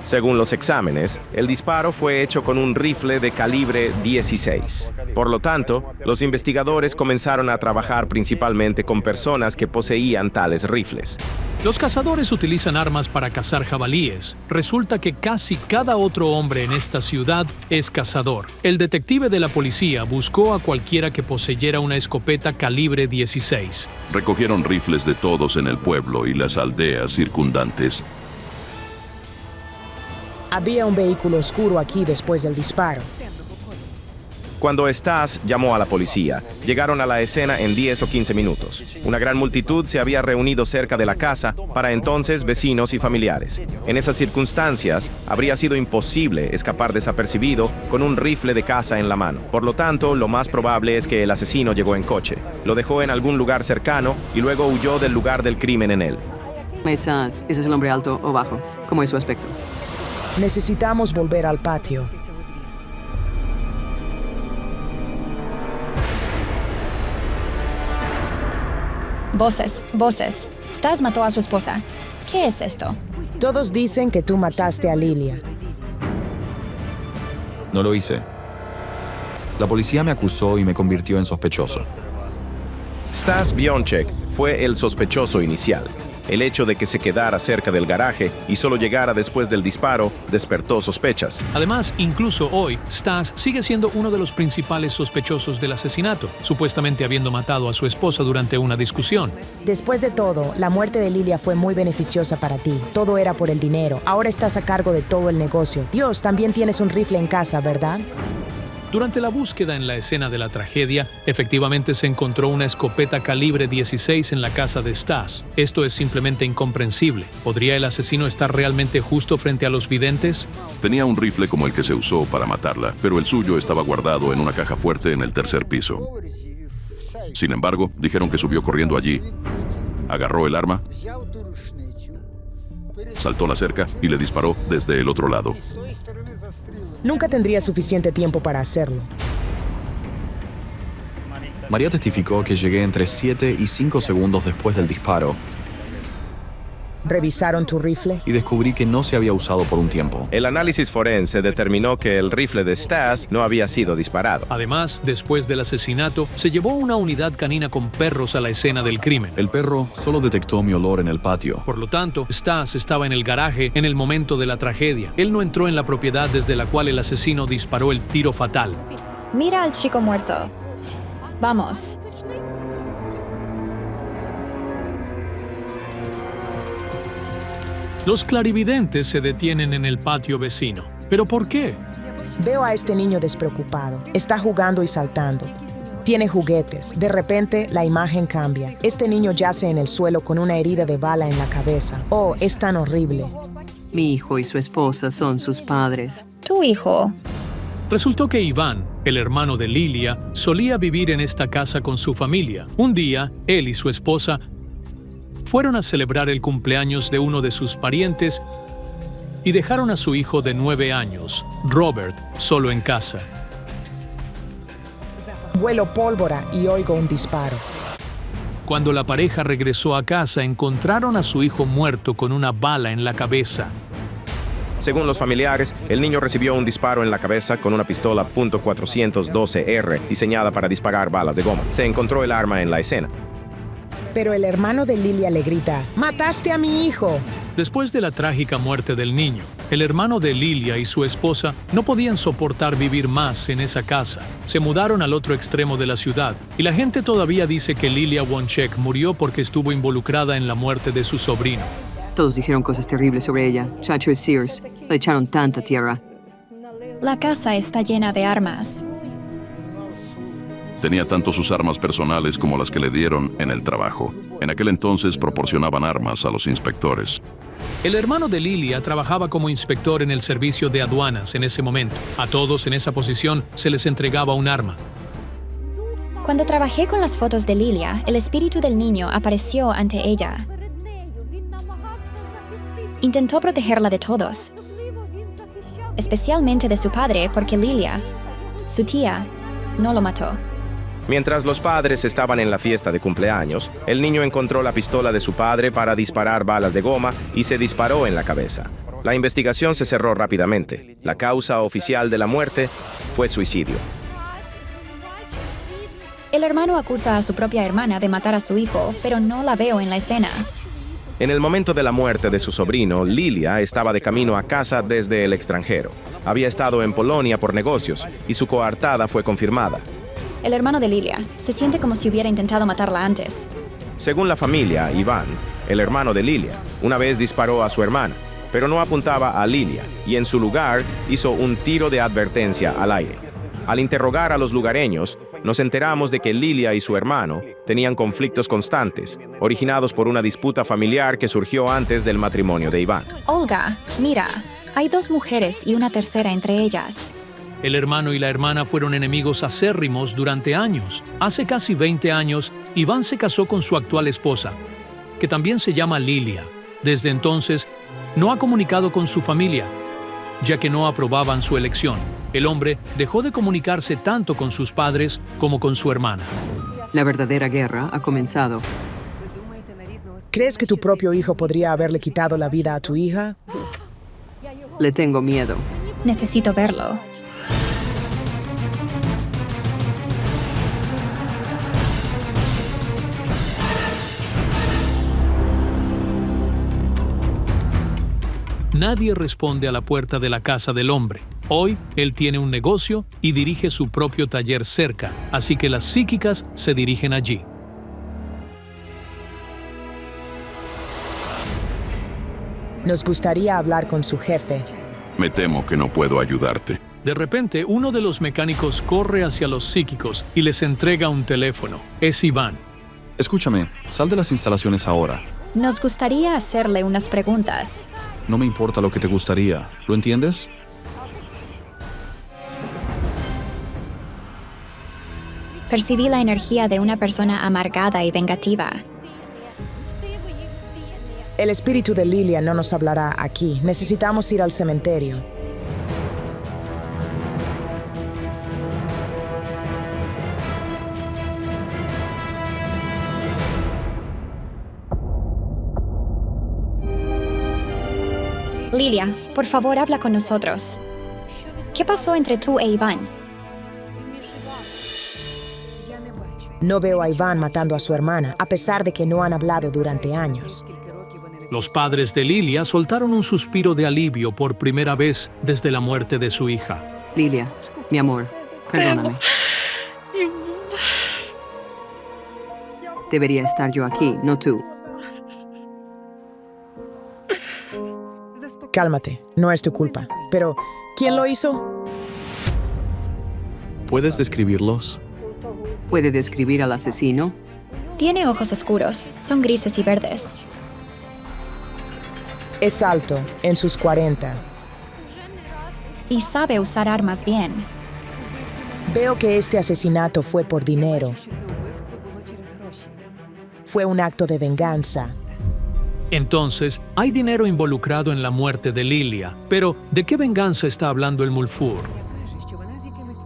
Según los exámenes, el disparo fue hecho con un rifle de calibre 16. Por lo tanto, los investigadores comenzaron a trabajar principalmente con personas que poseían tales rifles. Los cazadores utilizan armas para cazar jabalíes. Resulta que casi cada otro hombre en esta ciudad es cazador. El detective de la policía buscó a cualquiera que poseyera una escopeta calibre 16. Recogieron rifles de todos en el pueblo y las aldeas circundantes. Había un vehículo oscuro aquí después del disparo. Cuando Stas llamó a la policía, llegaron a la escena en 10 o 15 minutos. Una gran multitud se había reunido cerca de la casa, para entonces vecinos y familiares. En esas circunstancias, habría sido imposible escapar desapercibido con un rifle de caza en la mano. Por lo tanto, lo más probable es que el asesino llegó en coche, lo dejó en algún lugar cercano y luego huyó del lugar del crimen en él. ¿Ese es el hombre alto o bajo? ¿Cómo es su aspecto? Necesitamos volver al patio. Voces. Stas mató a su esposa. ¿Qué es esto? Todos dicen que tú mataste a Lilia. No lo hice. La policía me acusó y me convirtió en sospechoso. Stas Bionczek fue el sospechoso inicial. El hecho de que se quedara cerca del garaje y solo llegara después del disparo despertó sospechas. Además, incluso hoy, Stas sigue siendo uno de los principales sospechosos del asesinato, supuestamente habiendo matado a su esposa durante una discusión. Después de todo, la muerte de Lilia fue muy beneficiosa para ti. Todo era por el dinero. Ahora estás a cargo de todo el negocio. Dios, también tienes un rifle en casa, ¿verdad? Durante la búsqueda en la escena de la tragedia, efectivamente se encontró una escopeta calibre 16 en la casa de Stas. Esto es simplemente incomprensible. ¿Podría el asesino estar realmente justo frente a los videntes? Tenía un rifle como el que se usó para matarla, pero el suyo estaba guardado en una caja fuerte en el tercer piso. Sin embargo, dijeron que subió corriendo allí. Agarró el arma, saltó la cerca y le disparó desde el otro lado. Nunca tendría suficiente tiempo para hacerlo. María testificó que llegué entre 7 y 5 segundos después del disparo ¿Revisaron tu rifle? y descubrí que no se había usado por un tiempo. El análisis forense determinó que el rifle de Stas no había sido disparado. Además, después del asesinato, se llevó una unidad canina con perros a la escena del crimen. El perro solo detectó mi olor en el patio. Por lo tanto, Stas estaba en el garaje en el momento de la tragedia. Él no entró en la propiedad desde la cual el asesino disparó el tiro fatal. Mira al chico muerto. Vamos. Los clarividentes se detienen en el patio vecino. ¿Pero por qué? Veo a este niño despreocupado. Está jugando y saltando. Tiene juguetes. De repente, la imagen cambia. Este niño yace en el suelo con una herida de bala en la cabeza. Oh, es tan horrible. Mi hijo y su esposa son sus padres. Tu hijo. Resultó que Iván, el hermano de Lilia, solía vivir en esta casa con su familia. Un día, él y su esposa fueron a celebrar el cumpleaños de uno de sus parientes y dejaron a su hijo de 9 años, Robert, solo en casa. Huelo pólvora y oigo un disparo. Cuando la pareja regresó a casa, encontraron a su hijo muerto con una bala en la cabeza. Según los familiares, el niño recibió un disparo en la cabeza con una pistola .412R diseñada para disparar balas de goma. Se encontró el arma en la escena. Pero el hermano de Lilia le grita, ¡mataste a mi hijo! Después de la trágica muerte del niño, el hermano de Lilia y su esposa no podían soportar vivir más en esa casa. Se mudaron al otro extremo de la ciudad y la gente todavía dice que Lilia Wonchek murió porque estuvo involucrada en la muerte de su sobrino. Todos dijeron cosas terribles sobre ella. Chacho y Sears le echaron tanta tierra. La casa está llena de armas. Tenía tanto sus armas personales como las que le dieron en el trabajo. En aquel entonces proporcionaban armas a los inspectores. El hermano de Lilia trabajaba como inspector en el servicio de aduanas en ese momento. A todos en esa posición se les entregaba un arma. Cuando trabajé con las fotos de Lilia, el espíritu del niño apareció ante ella. Intentó protegerla de todos, especialmente de su padre, porque Lilia, su tía, no lo mató. Mientras los padres estaban en la fiesta de cumpleaños, el niño encontró la pistola de su padre para disparar balas de goma y se disparó en la cabeza. La investigación se cerró rápidamente. La causa oficial de la muerte fue suicidio. El hermano acusa a su propia hermana de matar a su hijo, pero no la veo en la escena. En el momento de la muerte de su sobrino, Lilia estaba de camino a casa desde el extranjero. Había estado en Polonia por negocios y su coartada fue confirmada. El hermano de Lilia se siente como si hubiera intentado matarla antes. Según la familia, Iván, el hermano de Lilia, una vez disparó a su hermana, pero no apuntaba a Lilia y en su lugar hizo un tiro de advertencia al aire. Al interrogar a los lugareños, nos enteramos de que Lilia y su hermano tenían conflictos constantes, originados por una disputa familiar que surgió antes del matrimonio de Iván. Olga, mira, hay 2 mujeres y una tercera entre ellas. El hermano y la hermana fueron enemigos acérrimos durante años. Hace casi 20 años, Iván se casó con su actual esposa, que también se llama Lilia. Desde entonces, no ha comunicado con su familia, ya que no aprobaban su elección. El hombre dejó de comunicarse tanto con sus padres como con su hermana. La verdadera guerra ha comenzado. ¿Crees que tu propio hijo podría haberle quitado la vida a tu hija? Le tengo miedo. Necesito verlo. Nadie responde a la puerta de la casa del hombre. Hoy, él tiene un negocio y dirige su propio taller cerca, así que las psíquicas se dirigen allí. Nos gustaría hablar con su jefe. Me temo que no puedo ayudarte. De repente, uno de los mecánicos corre hacia los psíquicos y les entrega un teléfono. Es Iván. Escúchame, sal de las instalaciones ahora. Nos gustaría hacerle unas preguntas. No me importa lo que te gustaría, ¿lo entiendes? percibí la energía de una persona amargada y vengativa. El espíritu de Lilia no nos hablará aquí. Necesitamos ir al cementerio. Lilia, por favor, habla con nosotros. ¿Qué pasó entre tú e Iván? No veo a Iván matando a su hermana, a pesar de que no han hablado durante años. Los padres de Lilia soltaron un suspiro de alivio por primera vez desde la muerte de su hija. Lilia, mi amor, perdóname. Debería estar yo aquí, no tú. Cálmate, no es tu culpa. Pero, ¿quién lo hizo? ¿Puedes describirlos? ¿Puede describir al asesino? Tiene ojos oscuros, son grises y verdes. Es alto, en sus 40. Y sabe usar armas bien. Veo que este asesinato fue por dinero. Fue un acto de venganza. Entonces, hay dinero involucrado en la muerte de Lilia. Pero, ¿de qué venganza está hablando el Mulfur?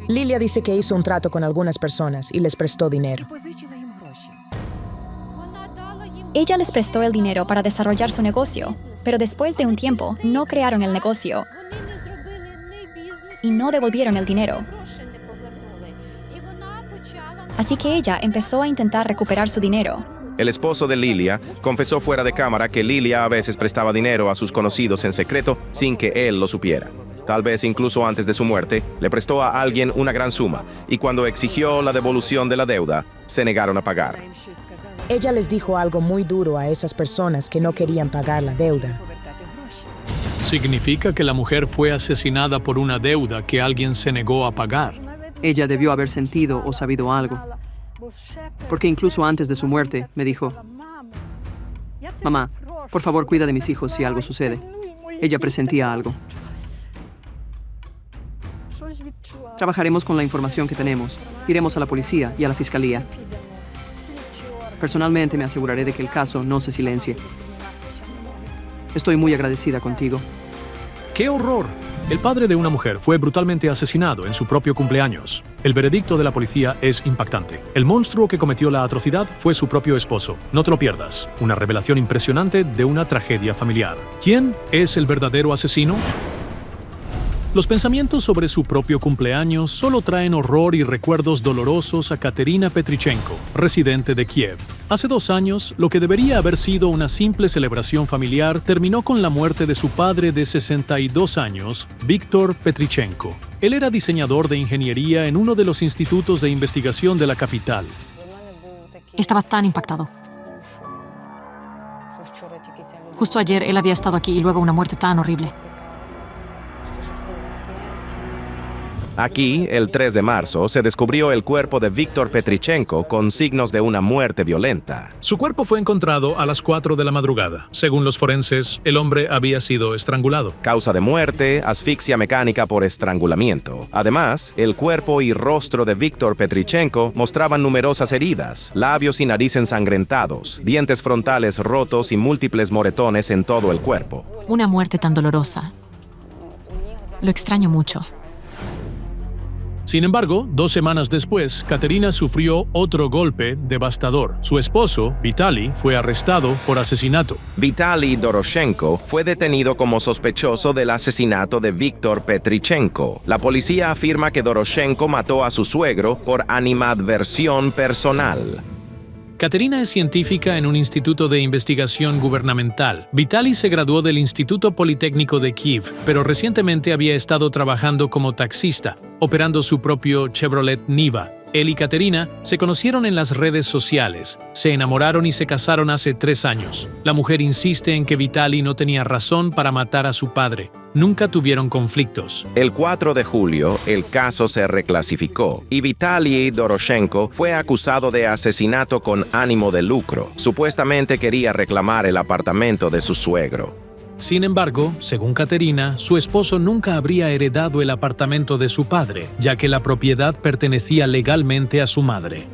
Lilia dice que hizo un trato con algunas personas y les prestó dinero. Ella les prestó el dinero para desarrollar su negocio, pero después de un tiempo no crearon el negocio y no devolvieron el dinero. Así que ella empezó a intentar recuperar su dinero. El esposo de Lilia confesó fuera de cámara que Lilia a veces prestaba dinero a sus conocidos en secreto sin que él lo supiera. Tal vez incluso antes de su muerte, le prestó a alguien una gran suma y cuando exigió la devolución de la deuda, se negaron a pagar. Ella les dijo algo muy duro a esas personas que no querían pagar la deuda. ¿Significa que la mujer fue asesinada por una deuda que alguien se negó a pagar? Ella debió haber sentido o sabido algo. Porque incluso antes de su muerte, me dijo: mamá, por favor, cuida de mis hijos si algo sucede. Ella presentía algo. Trabajaremos con la información que tenemos. Iremos a la policía y a la fiscalía. Personalmente me aseguraré de que el caso no se silencie. Estoy muy agradecida contigo. ¡Qué horror! El padre de una mujer fue brutalmente asesinado en su propio cumpleaños. El veredicto de la policía es impactante. El monstruo que cometió la atrocidad fue su propio esposo. No te lo pierdas. Una revelación impresionante de una tragedia familiar. ¿Quién es el verdadero asesino? Los pensamientos sobre su propio cumpleaños solo traen horror y recuerdos dolorosos a Katerina Petrichenko, residente de Kiev. Hace 2 años, lo que debería haber sido una simple celebración familiar terminó con la muerte de su padre de 62 años, Víctor Petrichenko. Él era diseñador de ingeniería en uno de los institutos de investigación de la capital. Estaba tan impactado. Justo ayer él había estado aquí y luego una muerte tan horrible. Aquí, el 3 de marzo, se descubrió el cuerpo de Víctor Petrichenko con signos de una muerte violenta. Su cuerpo fue encontrado a las 4 de la madrugada. Según los forenses, el hombre había sido estrangulado. Causa de muerte, asfixia mecánica por estrangulamiento. Además, el cuerpo y rostro de Víctor Petrichenko mostraban numerosas heridas, labios y nariz ensangrentados, dientes frontales rotos y múltiples moretones en todo el cuerpo. Una muerte tan dolorosa. Lo extraño mucho. Sin embargo, 2 semanas después, Katerina sufrió otro golpe devastador. Su esposo, Vitaly, fue arrestado por asesinato. Vitaly Doroshenko fue detenido como sospechoso del asesinato de Víctor Petrichenko. La policía afirma que Doroshenko mató a su suegro por animadversión personal. Katerina es científica en un instituto de investigación gubernamental. Vitaly se graduó del Instituto Politécnico de Kiev, pero recientemente había estado trabajando como taxista, operando su propio Chevrolet Niva. Él y Katerina se conocieron en las redes sociales, se enamoraron y se casaron hace 3 años. La mujer insiste en que Vitaly no tenía razón para matar a su padre. Nunca tuvieron conflictos. El 4 de julio, el caso se reclasificó y Vitaly Doroshenko fue acusado de asesinato con ánimo de lucro. Supuestamente quería reclamar el apartamento de su suegro. Sin embargo, según Caterina, su esposo nunca habría heredado el apartamento de su padre, ya que la propiedad pertenecía legalmente a su madre.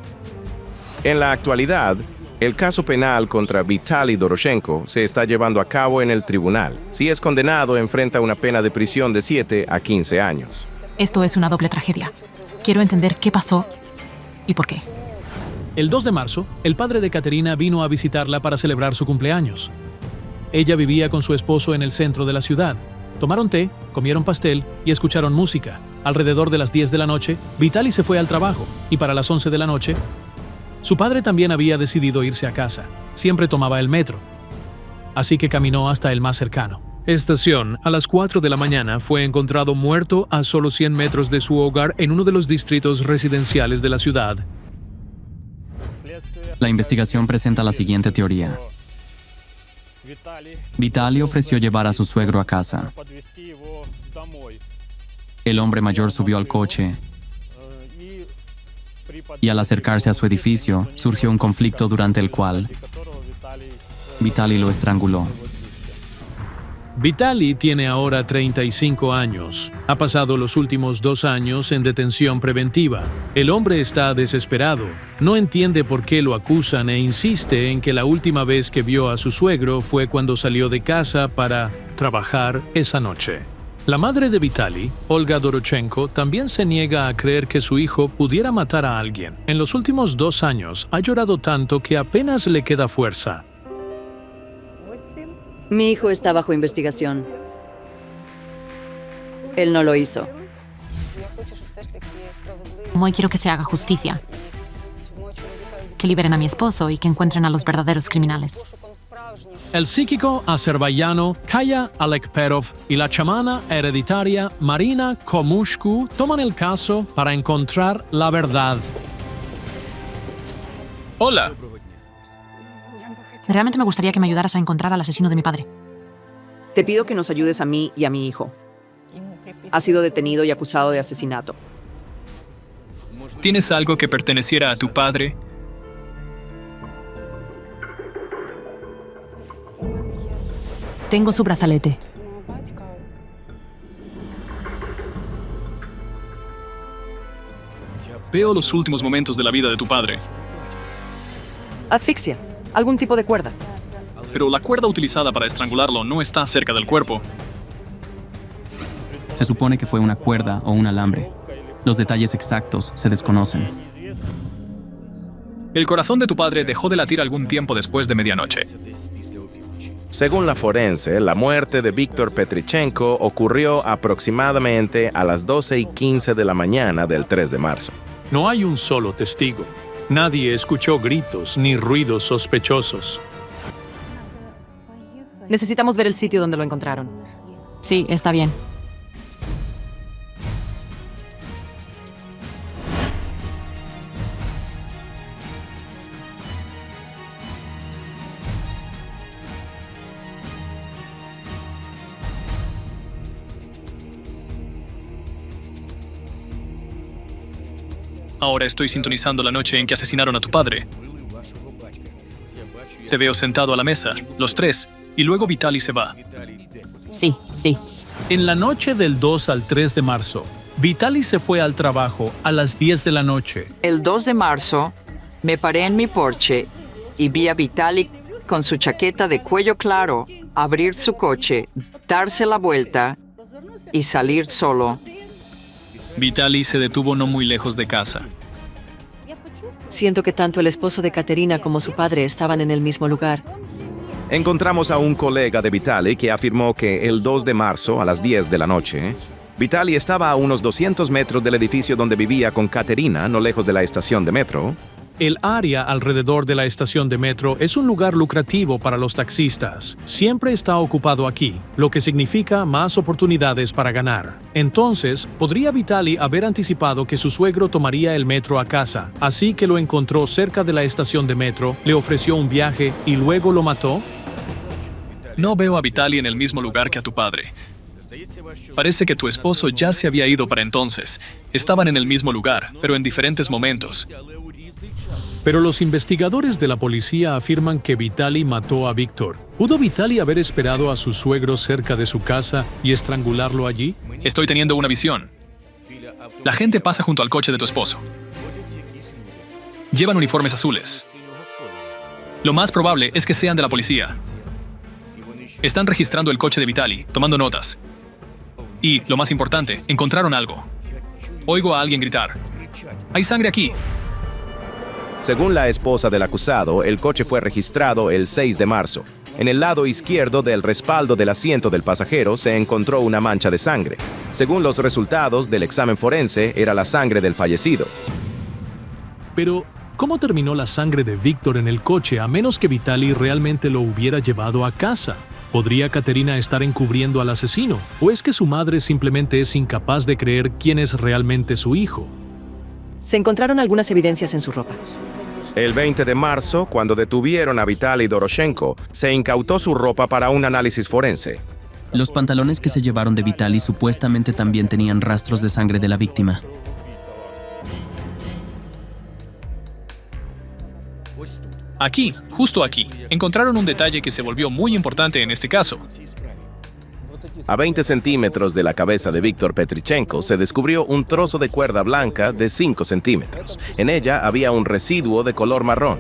En la actualidad, el caso penal contra Vitaly Doroshenko se está llevando a cabo en el tribunal. Si es condenado, enfrenta una pena de prisión de 7 a 15 años. Esto es una doble tragedia. Quiero entender qué pasó y por qué. El 2 de marzo, el padre de Caterina vino a visitarla para celebrar su cumpleaños. Ella vivía con su esposo en el centro de la ciudad. Tomaron té, comieron pastel y escucharon música. Alrededor de las 10 de la noche, Vitaly se fue al trabajo y para las 11 de la noche, su padre también había decidido irse a casa. Siempre tomaba el metro. Así que caminó hasta el más cercano. Estación, a las 4 de la mañana, fue encontrado muerto a solo 100 metros de su hogar en uno de los distritos residenciales de la ciudad. La investigación presenta la siguiente teoría. Vitaly ofreció llevar a su suegro a casa. El hombre mayor subió al coche y al acercarse a su edificio surgió un conflicto durante el cual Vitaly lo estranguló. Vitaly tiene ahora 35 años. Ha pasado los últimos 2 años en detención preventiva. El hombre está desesperado. No entiende por qué lo acusan e insiste en que la última vez que vio a su suegro fue cuando salió de casa para trabajar esa noche. La madre de Vitaly, Olga Doroshenko, también se niega a creer que su hijo pudiera matar a alguien. En los últimos 2 años ha llorado tanto que apenas le queda fuerza. Mi hijo está bajo investigación. Él no lo hizo. Hoy quiero que se haga justicia. Que liberen a mi esposo y que encuentren a los verdaderos criminales. El psíquico azerbaiyano Kaya Alekperov y la chamana hereditaria Marina Komushku toman el caso para encontrar la verdad. Hola. Realmente me gustaría que me ayudaras a encontrar al asesino de mi padre. Te pido que nos ayudes a mí y a mi hijo. Ha sido detenido y acusado de asesinato. ¿Tienes algo que perteneciera a tu padre? Tengo su brazalete. Veo los últimos momentos de la vida de tu padre. Asfixia. Algún tipo de cuerda. Pero la cuerda utilizada para estrangularlo no está cerca del cuerpo. Se supone que fue una cuerda o un alambre. Los detalles exactos se desconocen. El corazón de tu padre dejó de latir algún tiempo después de medianoche. Según la forense, la muerte de Víctor Petrichenko ocurrió aproximadamente a las 12:15 de la mañana del 3 de marzo. No hay un solo testigo. Nadie escuchó gritos ni ruidos sospechosos. Necesitamos ver el sitio donde lo encontraron. Sí, está bien. Ahora estoy sintonizando la noche en que asesinaron a tu padre. Te veo sentado a la mesa, los tres, y luego Vitaly se va. Sí. En la noche del 2 al 3 de marzo, Vitaly se fue al trabajo a las 10 de la noche. El 2 de marzo, me paré en mi porche y vi a Vitaly con su chaqueta de cuello claro abrir su coche, darse la vuelta y salir solo. Vitaly se detuvo no muy lejos de casa. Siento que tanto el esposo de Caterina como su padre estaban en el mismo lugar. Encontramos a un colega de Vitaly que afirmó que el 2 de marzo a las 10 de la noche, Vitaly estaba a unos 200 metros del edificio donde vivía con Caterina, no lejos de la estación de metro. El área alrededor de la estación de metro es un lugar lucrativo para los taxistas. Siempre está ocupado aquí, lo que significa más oportunidades para ganar. Entonces, ¿podría Vitaly haber anticipado que su suegro tomaría el metro a casa, así que lo encontró cerca de la estación de metro, le ofreció un viaje y luego lo mató? No veo a Vitaly en el mismo lugar que a tu padre. Parece que tu esposo ya se había ido para entonces. Estaban en el mismo lugar, pero en diferentes momentos. Pero los investigadores de la policía afirman que Vitaly mató a Víctor. ¿Pudo Vitaly haber esperado a su suegro cerca de su casa y estrangularlo allí? Estoy teniendo una visión. La gente pasa junto al coche de tu esposo. Llevan uniformes azules. Lo más probable es que sean de la policía. Están registrando el coche de Vitaly, tomando notas. Y, lo más importante, encontraron algo. Oigo a alguien gritar: ¡hay sangre aquí! Según la esposa del acusado, el coche fue registrado el 6 de marzo. En el lado izquierdo del respaldo del asiento del pasajero se encontró una mancha de sangre. Según los resultados del examen forense, era la sangre del fallecido. Pero, ¿cómo terminó la sangre de Víctor en el coche a menos que Vitaly realmente lo hubiera llevado a casa? ¿Podría Katerina estar encubriendo al asesino? ¿O es que su madre simplemente es incapaz de creer quién es realmente su hijo? Se encontraron algunas evidencias en su ropa. El 20 de marzo, cuando detuvieron a Vitaly Doroshenko, se incautó su ropa para un análisis forense. Los pantalones que se llevaron de Vitaly supuestamente también tenían rastros de sangre de la víctima. Aquí, justo aquí, encontraron un detalle que se volvió muy importante en este caso. A 20 centímetros de la cabeza de Víctor Petrichenko se descubrió un trozo de cuerda blanca de 5 centímetros. En ella había un residuo de color marrón.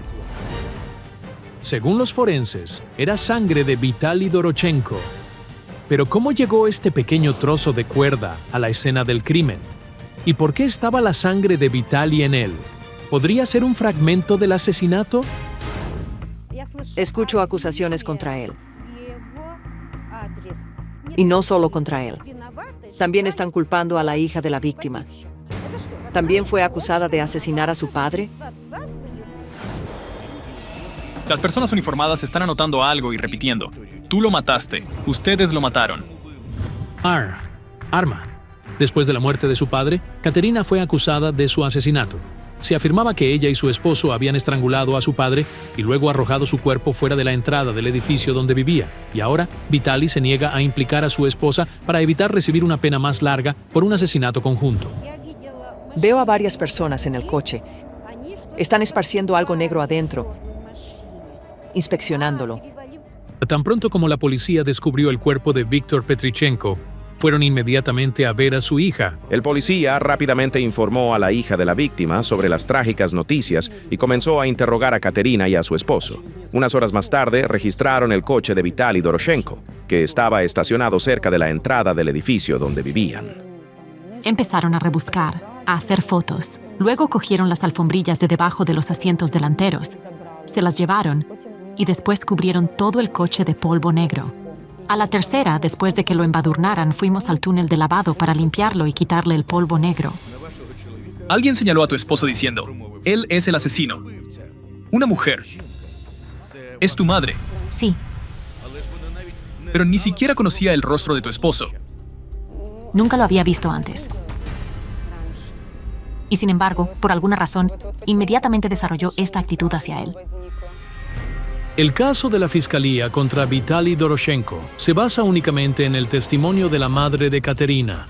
Según los forenses, era sangre de Vitaly Doroshenko. Pero ¿cómo llegó este pequeño trozo de cuerda a la escena del crimen? ¿Y por qué estaba la sangre de Vitaly en él? ¿Podría ser un fragmento del asesinato? Escucho acusaciones contra él. Y no solo contra él. También están culpando a la hija de la víctima. ¿También fue acusada de asesinar a su padre? Las personas uniformadas están anotando algo y repitiendo: tú lo mataste, ustedes lo mataron. Arma. Después de la muerte de su padre, Katerina fue acusada de su asesinato. Se afirmaba que ella y su esposo habían estrangulado a su padre y luego arrojado su cuerpo fuera de la entrada del edificio donde vivía. Y ahora, Vitaly se niega a implicar a su esposa para evitar recibir una pena más larga por un asesinato conjunto. Veo a varias personas en el coche. Están esparciendo algo negro adentro, inspeccionándolo. Tan pronto como la policía descubrió el cuerpo de Víctor Petrichenko, fueron inmediatamente a ver a su hija. El policía rápidamente informó a la hija de la víctima sobre las trágicas noticias y comenzó a interrogar a Katerina y a su esposo. Unas horas más tarde, registraron el coche de Vitaly Doroshenko, que estaba estacionado cerca de la entrada del edificio donde vivían. Empezaron a rebuscar, a hacer fotos. Luego cogieron las alfombrillas de debajo de los asientos delanteros. Se las llevaron y después cubrieron todo el coche de polvo negro. A la tercera, después de que lo embadurnaran, fuimos al túnel de lavado para limpiarlo y quitarle el polvo negro. Alguien señaló a tu esposo diciendo: él es el asesino. Una mujer. ¿Es tu madre? Sí. Pero ni siquiera conocía el rostro de tu esposo. Nunca lo había visto antes. Y sin embargo, por alguna razón, inmediatamente desarrolló esta actitud hacia él. El caso de la fiscalía contra Vitaly Doroshenko se basa únicamente en el testimonio de la madre de Katerina.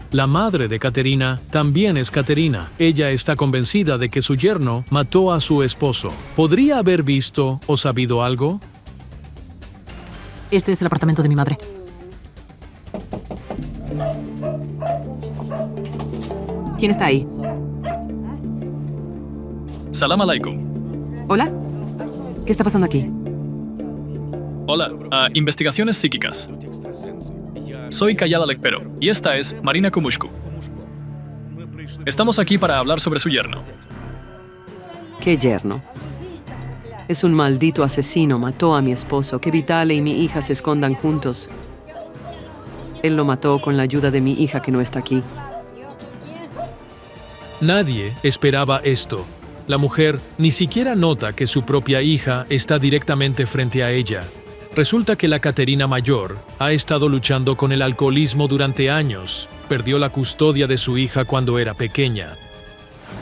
La madre de Katerina también es Katerina. Ella está convencida de que su yerno mató a su esposo. ¿Podría haber visto o sabido algo? Este es el apartamento de mi madre. ¿Quién está ahí? Salam alaikum. ¿Hola? ¿Qué está pasando aquí? Hola, investigaciones psíquicas. Soy Kayal Alekpero y esta es Marina Kumushku. Estamos aquí para hablar sobre su yerno. ¿Qué yerno? Es un maldito asesino, mató a mi esposo. Que Vitaly y mi hija se escondan juntos. Él lo mató con la ayuda de mi hija que no está aquí. Nadie esperaba esto. La mujer ni siquiera nota que su propia hija está directamente frente a ella. Resulta que la Katerina mayor ha estado luchando con el alcoholismo durante años. Perdió la custodia de su hija cuando era pequeña.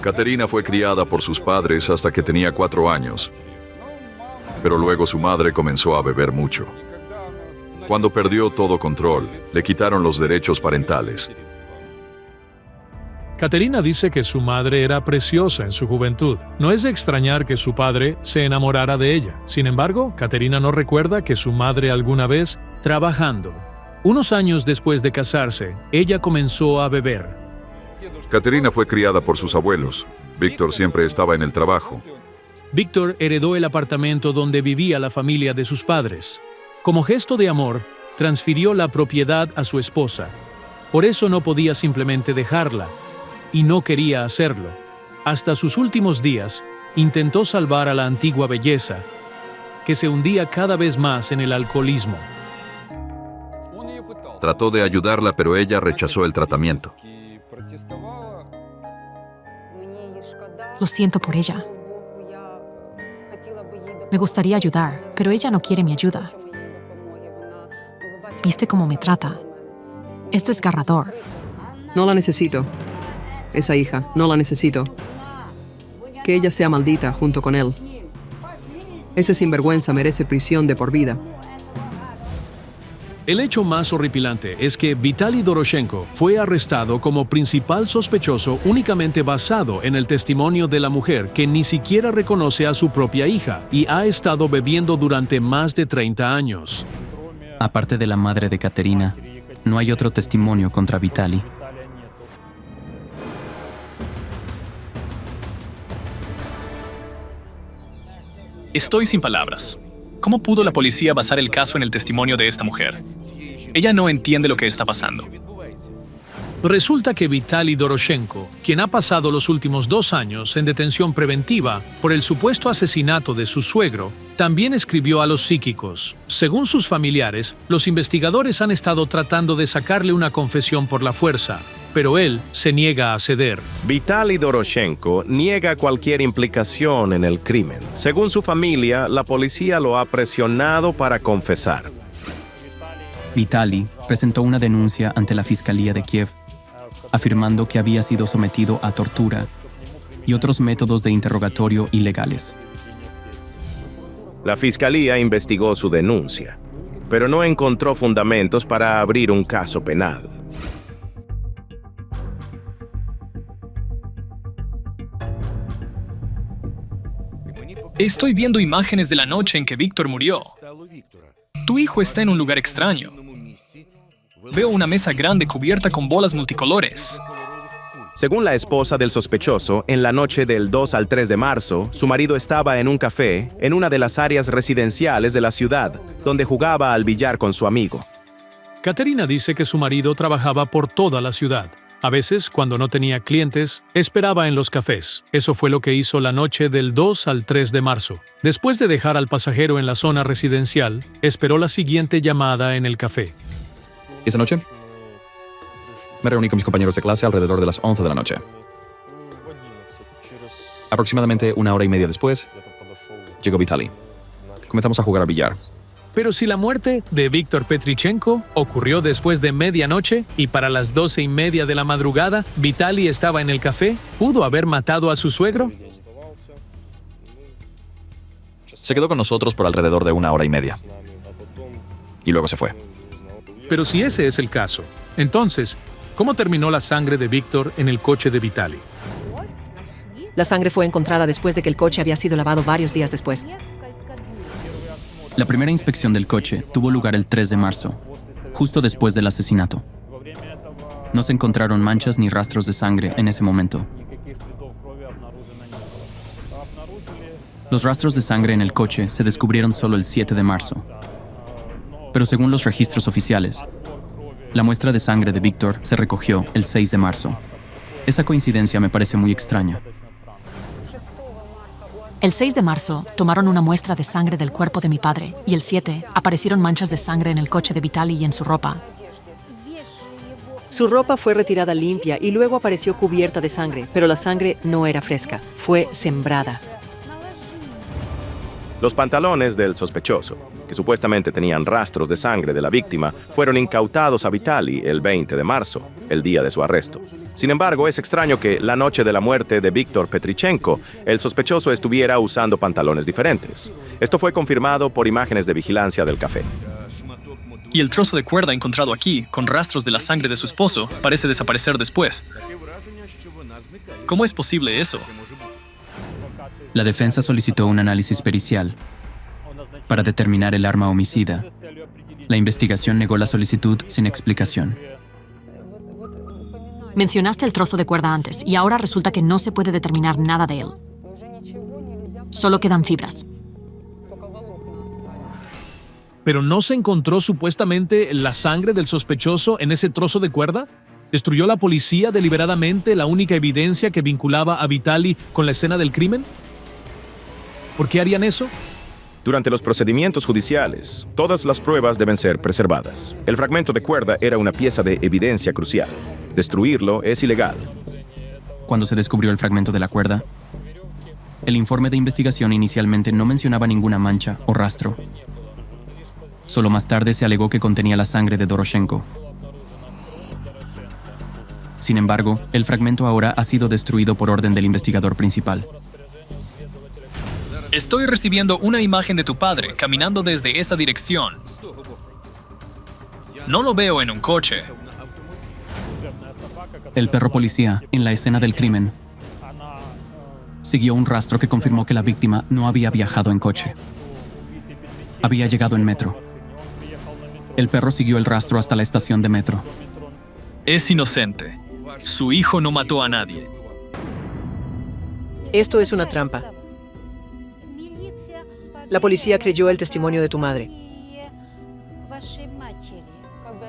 Katerina fue criada por sus padres hasta que tenía 4 años. Pero luego su madre comenzó a beber mucho. Cuando perdió todo control, le quitaron los derechos parentales. Katerina dice que su madre era preciosa en su juventud. No es de extrañar que su padre se enamorara de ella. Sin embargo, Katerina no recuerda que su madre alguna vez, trabajando. Unos años después de casarse, ella comenzó a beber. Katerina fue criada por sus abuelos. Víctor siempre estaba en el trabajo. Víctor heredó el apartamento donde vivía la familia de sus padres. Como gesto de amor, transfirió la propiedad a su esposa. Por eso no podía simplemente dejarla, y no quería hacerlo. Hasta sus últimos días, intentó salvar a la antigua belleza, que se hundía cada vez más en el alcoholismo. Trató de ayudarla, pero ella rechazó el tratamiento. Lo siento por ella. Me gustaría ayudar, pero ella no quiere mi ayuda. ¿Viste cómo me trata? Es desgarrador. No la necesito. Esa hija, no la necesito. Que ella sea maldita junto con él. Ese sinvergüenza merece prisión de por vida. El hecho más horripilante es que Vitaly Doroshenko fue arrestado como principal sospechoso únicamente basado en el testimonio de la mujer que ni siquiera reconoce a su propia hija y ha estado bebiendo durante más de 30 años. Aparte de la madre de Katerina, no hay otro testimonio contra Vitaly. Estoy sin palabras. ¿Cómo pudo la policía basar el caso en el testimonio de esta mujer? Ella no entiende lo que está pasando. Resulta que Vitaly Doroshenko, quien ha pasado los últimos 2 años en detención preventiva por el supuesto asesinato de su suegro, también escribió a los psíquicos. Según sus familiares, los investigadores han estado tratando de sacarle una confesión por la fuerza, pero él se niega a ceder. Vitaly Doroshenko niega cualquier implicación en el crimen. Según su familia, la policía lo ha presionado para confesar. Vitaly presentó una denuncia ante la Fiscalía de Kiev, afirmando que había sido sometido a tortura y otros métodos de interrogatorio ilegales. La Fiscalía investigó su denuncia, pero no encontró fundamentos para abrir un caso penal. Estoy viendo imágenes de la noche en que Víctor murió. Tu hijo está en un lugar extraño. Veo una mesa grande cubierta con bolas multicolores. Según la esposa del sospechoso, en la noche del 2 al 3 de marzo, su marido estaba en un café en una de las áreas residenciales de la ciudad, donde jugaba al billar con su amigo. Katerina dice que su marido trabajaba por toda la ciudad. A veces, cuando no tenía clientes, esperaba en los cafés. Eso fue lo que hizo la noche del 2 al 3 de marzo. Después de dejar al pasajero en la zona residencial, esperó la siguiente llamada en el café. Esa noche, me reuní con mis compañeros de clase alrededor de las 11 de la noche. Aproximadamente 1 hora y media después, llegó Vitaly. Comenzamos a jugar al billar. Pero si la muerte de Víctor Petrichenko ocurrió después de medianoche y para las 12:30 de la madrugada, Vitaly estaba en el café, ¿pudo haber matado a su suegro? Se quedó con nosotros por alrededor de 1 hora y media. Y luego se fue. Pero si ese es el caso, entonces, ¿cómo terminó la sangre de Víctor en el coche de Vitaly? La sangre fue encontrada después de que el coche había sido lavado varios días después. La primera inspección del coche tuvo lugar el 3 de marzo, justo después del asesinato. No se encontraron manchas ni rastros de sangre en ese momento. Los rastros de sangre en el coche se descubrieron solo el 7 de marzo. Pero según los registros oficiales, la muestra de sangre de Víctor se recogió el 6 de marzo. Esa coincidencia me parece muy extraña. El 6 de marzo tomaron una muestra de sangre del cuerpo de mi padre y el 7 aparecieron manchas de sangre en el coche de Vitaly y en su ropa. Su ropa fue retirada limpia y luego apareció cubierta de sangre, pero la sangre no era fresca, fue sembrada. Los pantalones del sospechoso, que supuestamente tenían rastros de sangre de la víctima, fueron incautados a Vitaly el 20 de marzo, el día de su arresto. Sin embargo, es extraño que la noche de la muerte de Víctor Petrichenko, el sospechoso estuviera usando pantalones diferentes. Esto fue confirmado por imágenes de vigilancia del café. Y el trozo de cuerda encontrado aquí, con rastros de la sangre de su esposo, parece desaparecer después. ¿Cómo es posible eso? La defensa solicitó un análisis pericial para determinar el arma homicida. La investigación negó la solicitud sin explicación. Mencionaste el trozo de cuerda antes y ahora resulta que no se puede determinar nada de él. Solo quedan fibras. ¿Pero no se encontró supuestamente la sangre del sospechoso en ese trozo de cuerda? ¿Destruyó la policía deliberadamente la única evidencia que vinculaba a Vitali con la escena del crimen? ¿Por qué harían eso? Durante los procedimientos judiciales, todas las pruebas deben ser preservadas. El fragmento de cuerda era una pieza de evidencia crucial. Destruirlo es ilegal. Cuando se descubrió el fragmento de la cuerda, el informe de investigación inicialmente no mencionaba ninguna mancha o rastro. Solo más tarde se alegó que contenía la sangre de Doroshenko. Sin embargo, el fragmento ahora ha sido destruido por orden del investigador principal. Estoy recibiendo una imagen de tu padre caminando desde esa dirección. No lo veo en un coche. El perro policía, en la escena del crimen, siguió un rastro que confirmó que la víctima no había viajado en coche. Había llegado en metro. El perro siguió el rastro hasta la estación de metro. Es inocente. Su hijo no mató a nadie. Esto es una trampa. La policía creyó el testimonio de tu madre.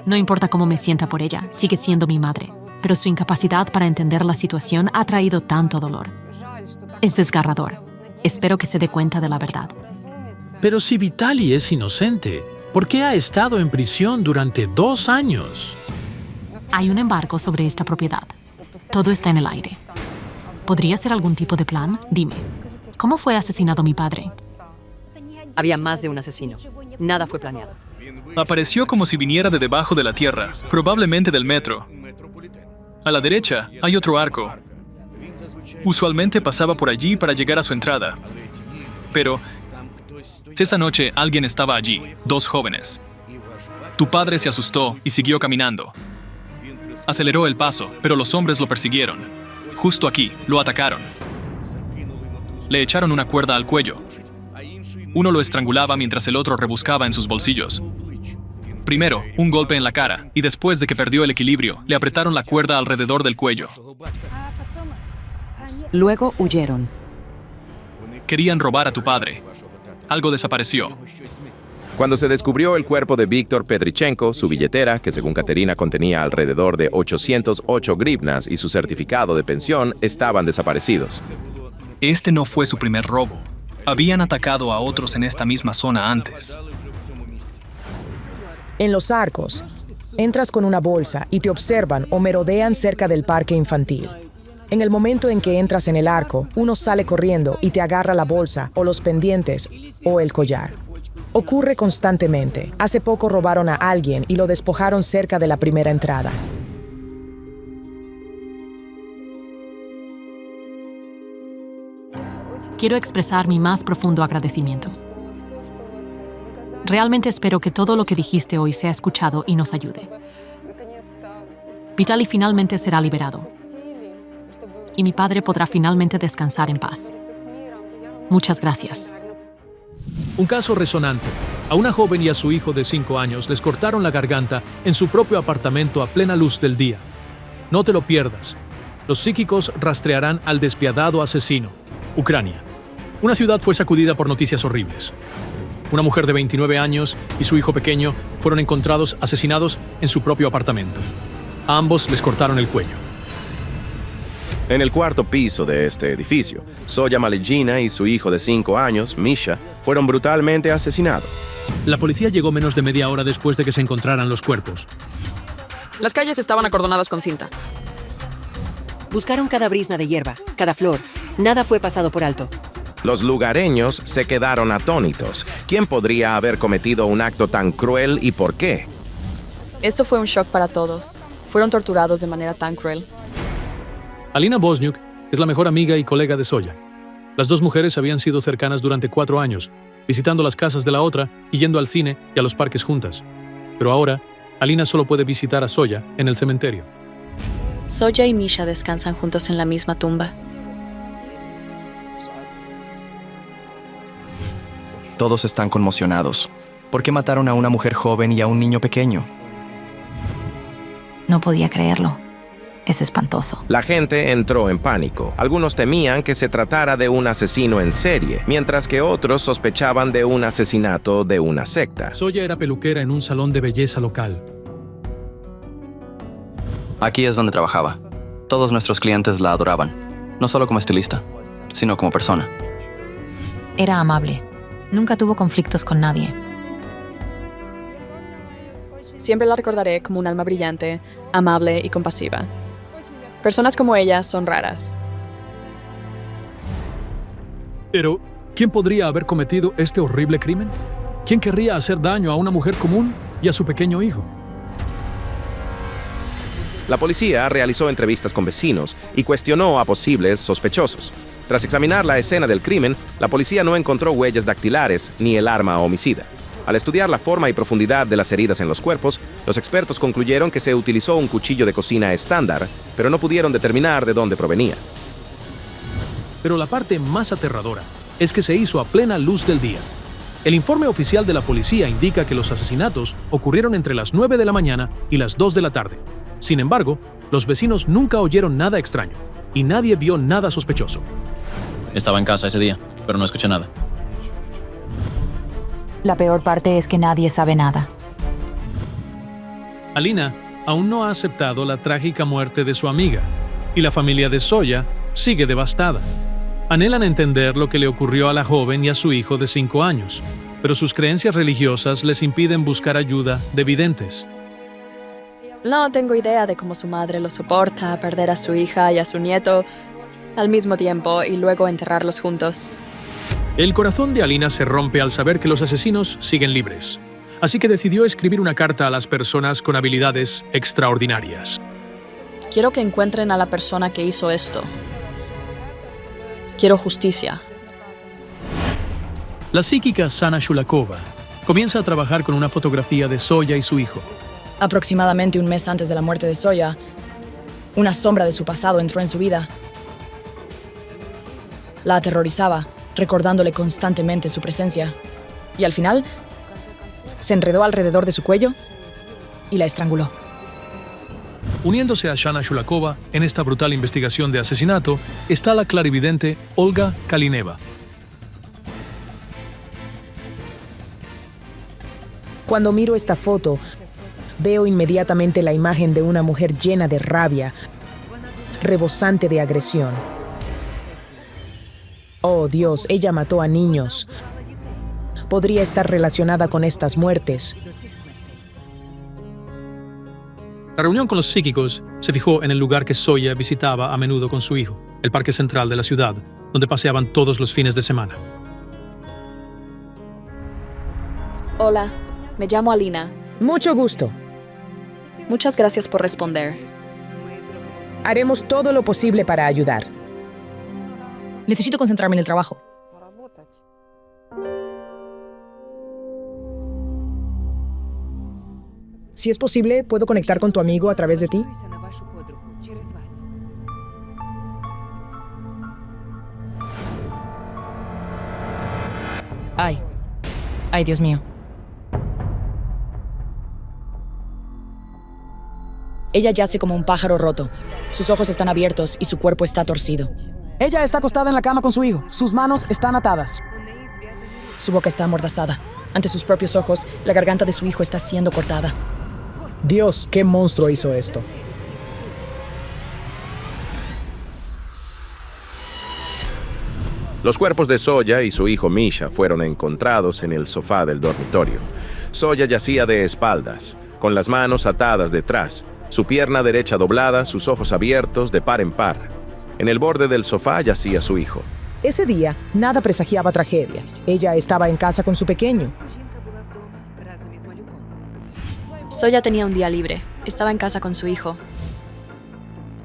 No importa cómo me sienta por ella, sigue siendo mi madre. Pero su incapacidad para entender la situación ha traído tanto dolor. Es desgarrador. Espero que se dé cuenta de la verdad. Pero si Vitali es inocente, ¿por qué ha estado en prisión durante 2 años? Hay un embargo sobre esta propiedad. Todo está en el aire. ¿Podría ser algún tipo de plan? Dime, ¿cómo fue asesinado mi padre? Había más de un asesino. Nada fue planeado. Apareció como si viniera de debajo de la tierra, probablemente del metro. A la derecha hay otro arco. Usualmente pasaba por allí para llegar a su entrada. Pero esa noche alguien estaba allí, 2 jóvenes. Tu padre se asustó y siguió caminando. Aceleró el paso, pero los hombres lo persiguieron. Justo aquí, lo atacaron. Le echaron una cuerda al cuello. Uno lo estrangulaba mientras el otro rebuscaba en sus bolsillos. Primero, un golpe en la cara, y después de que perdió el equilibrio, le apretaron la cuerda alrededor del cuello. Luego huyeron. Querían robar a tu padre. Algo desapareció. Cuando se descubrió el cuerpo de Víctor Pedrichenko, su billetera, que según Katerina contenía alrededor de 808 grivnas, y su certificado de pensión, estaban desaparecidos. Este no fue su primer robo. Habían atacado a otros en esta misma zona antes. En los arcos, entras con una bolsa y te observan o merodean cerca del parque infantil. En el momento en que entras en el arco, uno sale corriendo y te agarra la bolsa o los pendientes o el collar. Ocurre constantemente. Hace poco robaron a alguien y lo despojaron cerca de la primera entrada. Quiero expresar mi más profundo agradecimiento. Realmente espero que todo lo que dijiste hoy sea escuchado y nos ayude. Vitali finalmente será liberado. Y mi padre podrá finalmente descansar en paz. Muchas gracias. Un caso resonante. A una joven y a su hijo de 5 años les cortaron la garganta en su propio apartamento a plena luz del día. No te lo pierdas. Los psíquicos rastrearán al despiadado asesino. Ucrania. Una ciudad fue sacudida por noticias horribles. Una mujer de 29 años y su hijo pequeño fueron encontrados asesinados en su propio apartamento. A ambos les cortaron el cuello. En el 4º piso de este edificio, Zoya Malejina y su hijo de 5 años, Misha, fueron brutalmente asesinados. La policía llegó menos de media hora después de que se encontraran los cuerpos. Las calles estaban acordonadas con cinta. Buscaron cada brizna de hierba, cada flor. Nada fue pasado por alto. Los lugareños se quedaron atónitos. ¿Quién podría haber cometido un acto tan cruel y por qué? Esto fue un shock para todos. Fueron torturados de manera tan cruel. Alina Bosniuk es la mejor amiga y colega de Zoya. Las 2 mujeres habían sido cercanas durante 4 años, visitando las casas de la otra y yendo al cine y a los parques juntas. Pero ahora, Alina solo puede visitar a Zoya en el cementerio. Soya y Misha descansan juntos en la misma tumba. Todos están conmocionados. ¿Por qué mataron a una mujer joven y a un niño pequeño? No podía creerlo. Es espantoso. La gente entró en pánico. Algunos temían que se tratara de un asesino en serie, mientras que otros sospechaban de un asesinato de una secta. Soya era peluquera en un salón de belleza local. Aquí es donde trabajaba. Todos nuestros clientes la adoraban, no solo como estilista, sino como persona. Era amable. Nunca tuvo conflictos con nadie. Siempre la recordaré como un alma brillante, amable y compasiva. Personas como ella son raras. Pero, ¿quién podría haber cometido este horrible crimen? ¿Quién querría hacer daño a una mujer común y a su pequeño hijo? La policía realizó entrevistas con vecinos y cuestionó a posibles sospechosos. Tras examinar la escena del crimen, la policía no encontró huellas dactilares ni el arma homicida. Al estudiar la forma y profundidad de las heridas en los cuerpos, los expertos concluyeron que se utilizó un cuchillo de cocina estándar, pero no pudieron determinar de dónde provenía. Pero la parte más aterradora es que se hizo a plena luz del día. El informe oficial de la policía indica que los asesinatos ocurrieron entre las 9 de la mañana y las 2 de la tarde. Sin embargo, los vecinos nunca oyeron nada extraño y nadie vio nada sospechoso. Estaba en casa ese día, pero no escuché nada. La peor parte es que nadie sabe nada. Alina aún no ha aceptado la trágica muerte de su amiga y la familia de Soya sigue devastada. Anhelan entender lo que le ocurrió a la joven y a su hijo de 5 años, pero sus creencias religiosas les impiden buscar ayuda de videntes. No tengo idea de cómo su madre lo soporta, perder a su hija y a su nieto al mismo tiempo y luego enterrarlos juntos. El corazón de Alina se rompe al saber que los asesinos siguen libres, así que decidió escribir una carta a las personas con habilidades extraordinarias. Quiero que encuentren a la persona que hizo esto. Quiero justicia. La psíquica Sana Shulakova comienza a trabajar con una fotografía de Soya y su hijo. Aproximadamente un mes antes de la muerte de Soya, una sombra de su pasado entró en su vida. La aterrorizaba, recordándole constantemente su presencia. Y al final, se enredó alrededor de su cuello y la estranguló. Uniéndose a Sana Shulakova en esta brutal investigación de asesinato está la clarividente Olga Kalineva. Cuando miro esta foto, veo inmediatamente la imagen de una mujer llena de rabia, rebosante de agresión. Oh Dios, ella mató a niños. Podría estar relacionada con estas muertes. La reunión con los psíquicos se fijó en el lugar que Soya visitaba a menudo con su hijo, el parque central de la ciudad, donde paseaban todos los fines de semana. Hola, me llamo Alina. Mucho gusto. Muchas gracias por responder. Haremos todo lo posible para ayudar. Necesito concentrarme en el trabajo. Si es posible, ¿puedo conectar con tu amigo a través de ti? Ay, Dios mío. Ella yace como un pájaro roto. Sus ojos están abiertos y su cuerpo está torcido. Ella está acostada en la cama con su hijo. Sus manos están atadas. Su boca está amordazada. Ante sus propios ojos, la garganta de su hijo está siendo cortada. Dios, ¿qué monstruo hizo esto? Los cuerpos de Soya y su hijo Misha fueron encontrados en el sofá del dormitorio. Soya yacía de espaldas, con las manos atadas detrás, su pierna derecha doblada, sus ojos abiertos de par en par. En el borde del sofá yacía su hijo. Ese día, nada presagiaba tragedia. Ella estaba en casa con su pequeño. Soya tenía un día libre. Estaba en casa con su hijo.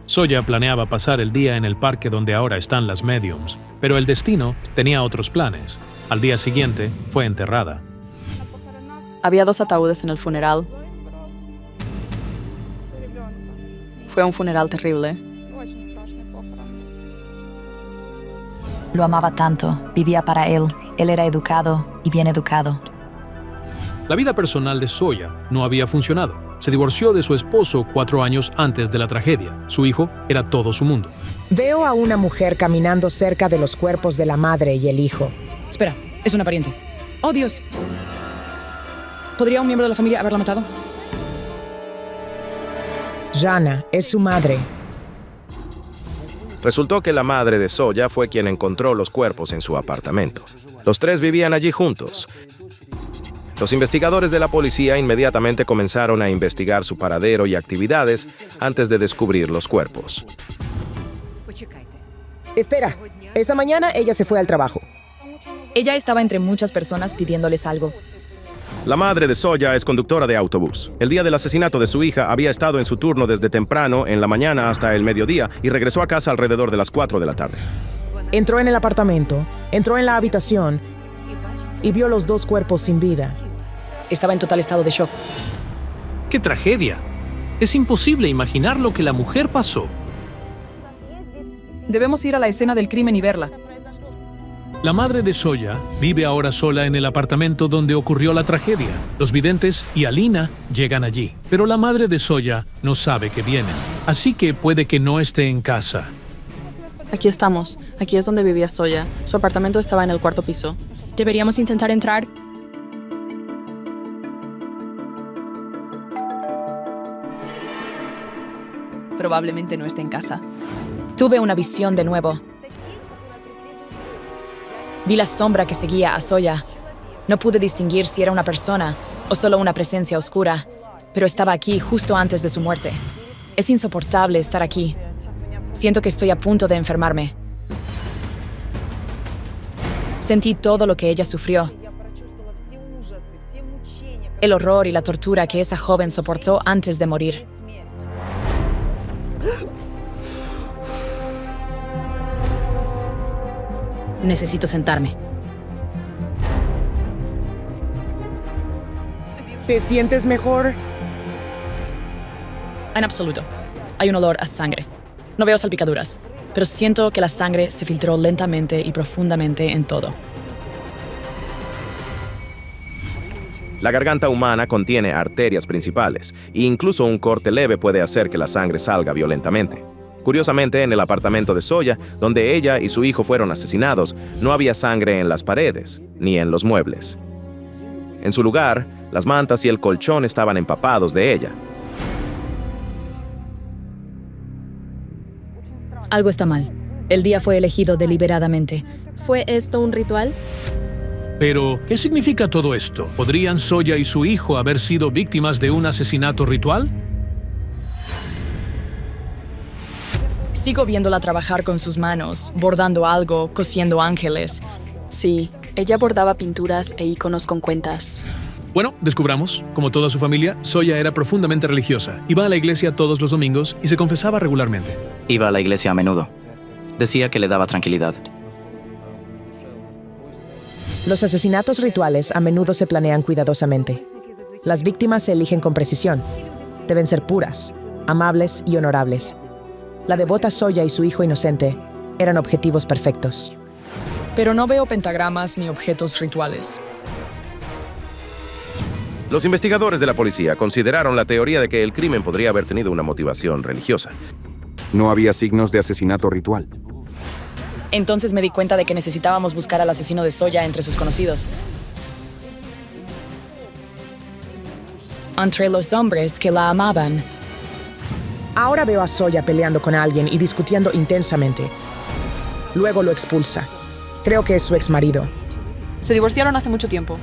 Soya planeaba pasar el día en el parque donde ahora están las mediums, pero el destino tenía otros planes. Al día siguiente, fue enterrada. Había 2 ataúdes en el funeral. Fue un funeral terrible. Lo amaba tanto, vivía para él. Él era educado y bien educado. La vida personal de Zoya no había funcionado. Se divorció de su esposo 4 años antes de la tragedia. Su hijo era todo su mundo. Veo a una mujer caminando cerca de los cuerpos de la madre y el hijo. Espera, es una pariente. ¡Oh, Dios! ¿Podría un miembro de la familia haberla matado? Jana es su madre. Resultó que la madre de Zoya fue quien encontró los cuerpos en su apartamento. Los 3 vivían allí juntos. Los investigadores de la policía inmediatamente comenzaron a investigar su paradero y actividades antes de descubrir los cuerpos. Espera, esa mañana ella se fue al trabajo. Ella estaba entre muchas personas pidiéndoles algo. La madre de Zoya es conductora de autobús. El día del asesinato de su hija había estado en su turno desde temprano en la mañana hasta el mediodía y regresó a casa alrededor de las 4 de la tarde. Entró en el apartamento, entró en la habitación y vio los 2 cuerpos sin vida. Estaba en total estado de shock. ¡Qué tragedia! Es imposible imaginar lo que la mujer pasó. Debemos ir a la escena del crimen y verla. La madre de Zoya vive ahora sola en el apartamento donde ocurrió la tragedia. Los videntes y Alina llegan allí, pero la madre de Zoya no sabe que vienen, así que puede que no esté en casa. Aquí estamos. Aquí es donde vivía Zoya. Su apartamento estaba en el 4º piso. Deberíamos intentar entrar. Probablemente no esté en casa. Tuve una visión de nuevo. Vi la sombra que seguía a Zoya. No pude distinguir si era una persona o solo una presencia oscura, pero estaba aquí justo antes de su muerte. Es insoportable estar aquí. Siento que estoy a punto de enfermarme. Sentí todo lo que ella sufrió. El horror y la tortura que esa joven soportó antes de morir. Necesito sentarme. ¿Te sientes mejor? En absoluto. Hay un olor a sangre. No veo salpicaduras, pero siento que la sangre se filtró lentamente y profundamente en todo. La garganta humana contiene arterias principales, e incluso un corte leve puede hacer que la sangre salga violentamente. Curiosamente, en el apartamento de Zoya, donde ella y su hijo fueron asesinados, no había sangre en las paredes, ni en los muebles. En su lugar, las mantas y el colchón estaban empapados de ella. Algo está mal. El día fue elegido deliberadamente. ¿Fue esto un ritual? Pero, ¿qué significa todo esto? ¿Podrían Zoya y su hijo haber sido víctimas de un asesinato ritual? Sigo viéndola trabajar con sus manos, bordando algo, cosiendo ángeles. Sí, ella bordaba pinturas e iconos con cuentas. Bueno, descubramos. Como toda su familia, Zoya era profundamente religiosa. Iba a la iglesia todos los domingos y se confesaba regularmente. Iba a la iglesia a menudo. Decía que le daba tranquilidad. Los asesinatos rituales a menudo se planean cuidadosamente. Las víctimas se eligen con precisión. Deben ser puras, amables y honorables. La devota Zoya y su hijo inocente eran objetivos perfectos. Pero no veo pentagramas ni objetos rituales. Los investigadores de la policía consideraron la teoría de que el crimen podría haber tenido una motivación religiosa. No había signos de asesinato ritual. Entonces me di cuenta de que necesitábamos buscar al asesino de Zoya entre sus conocidos. Entre los hombres que la amaban. Ahora veo a Zoya peleando con alguien y discutiendo intensamente. Luego lo expulsa. Creo que es su exmarido. Se divorciaron hace mucho tiempo.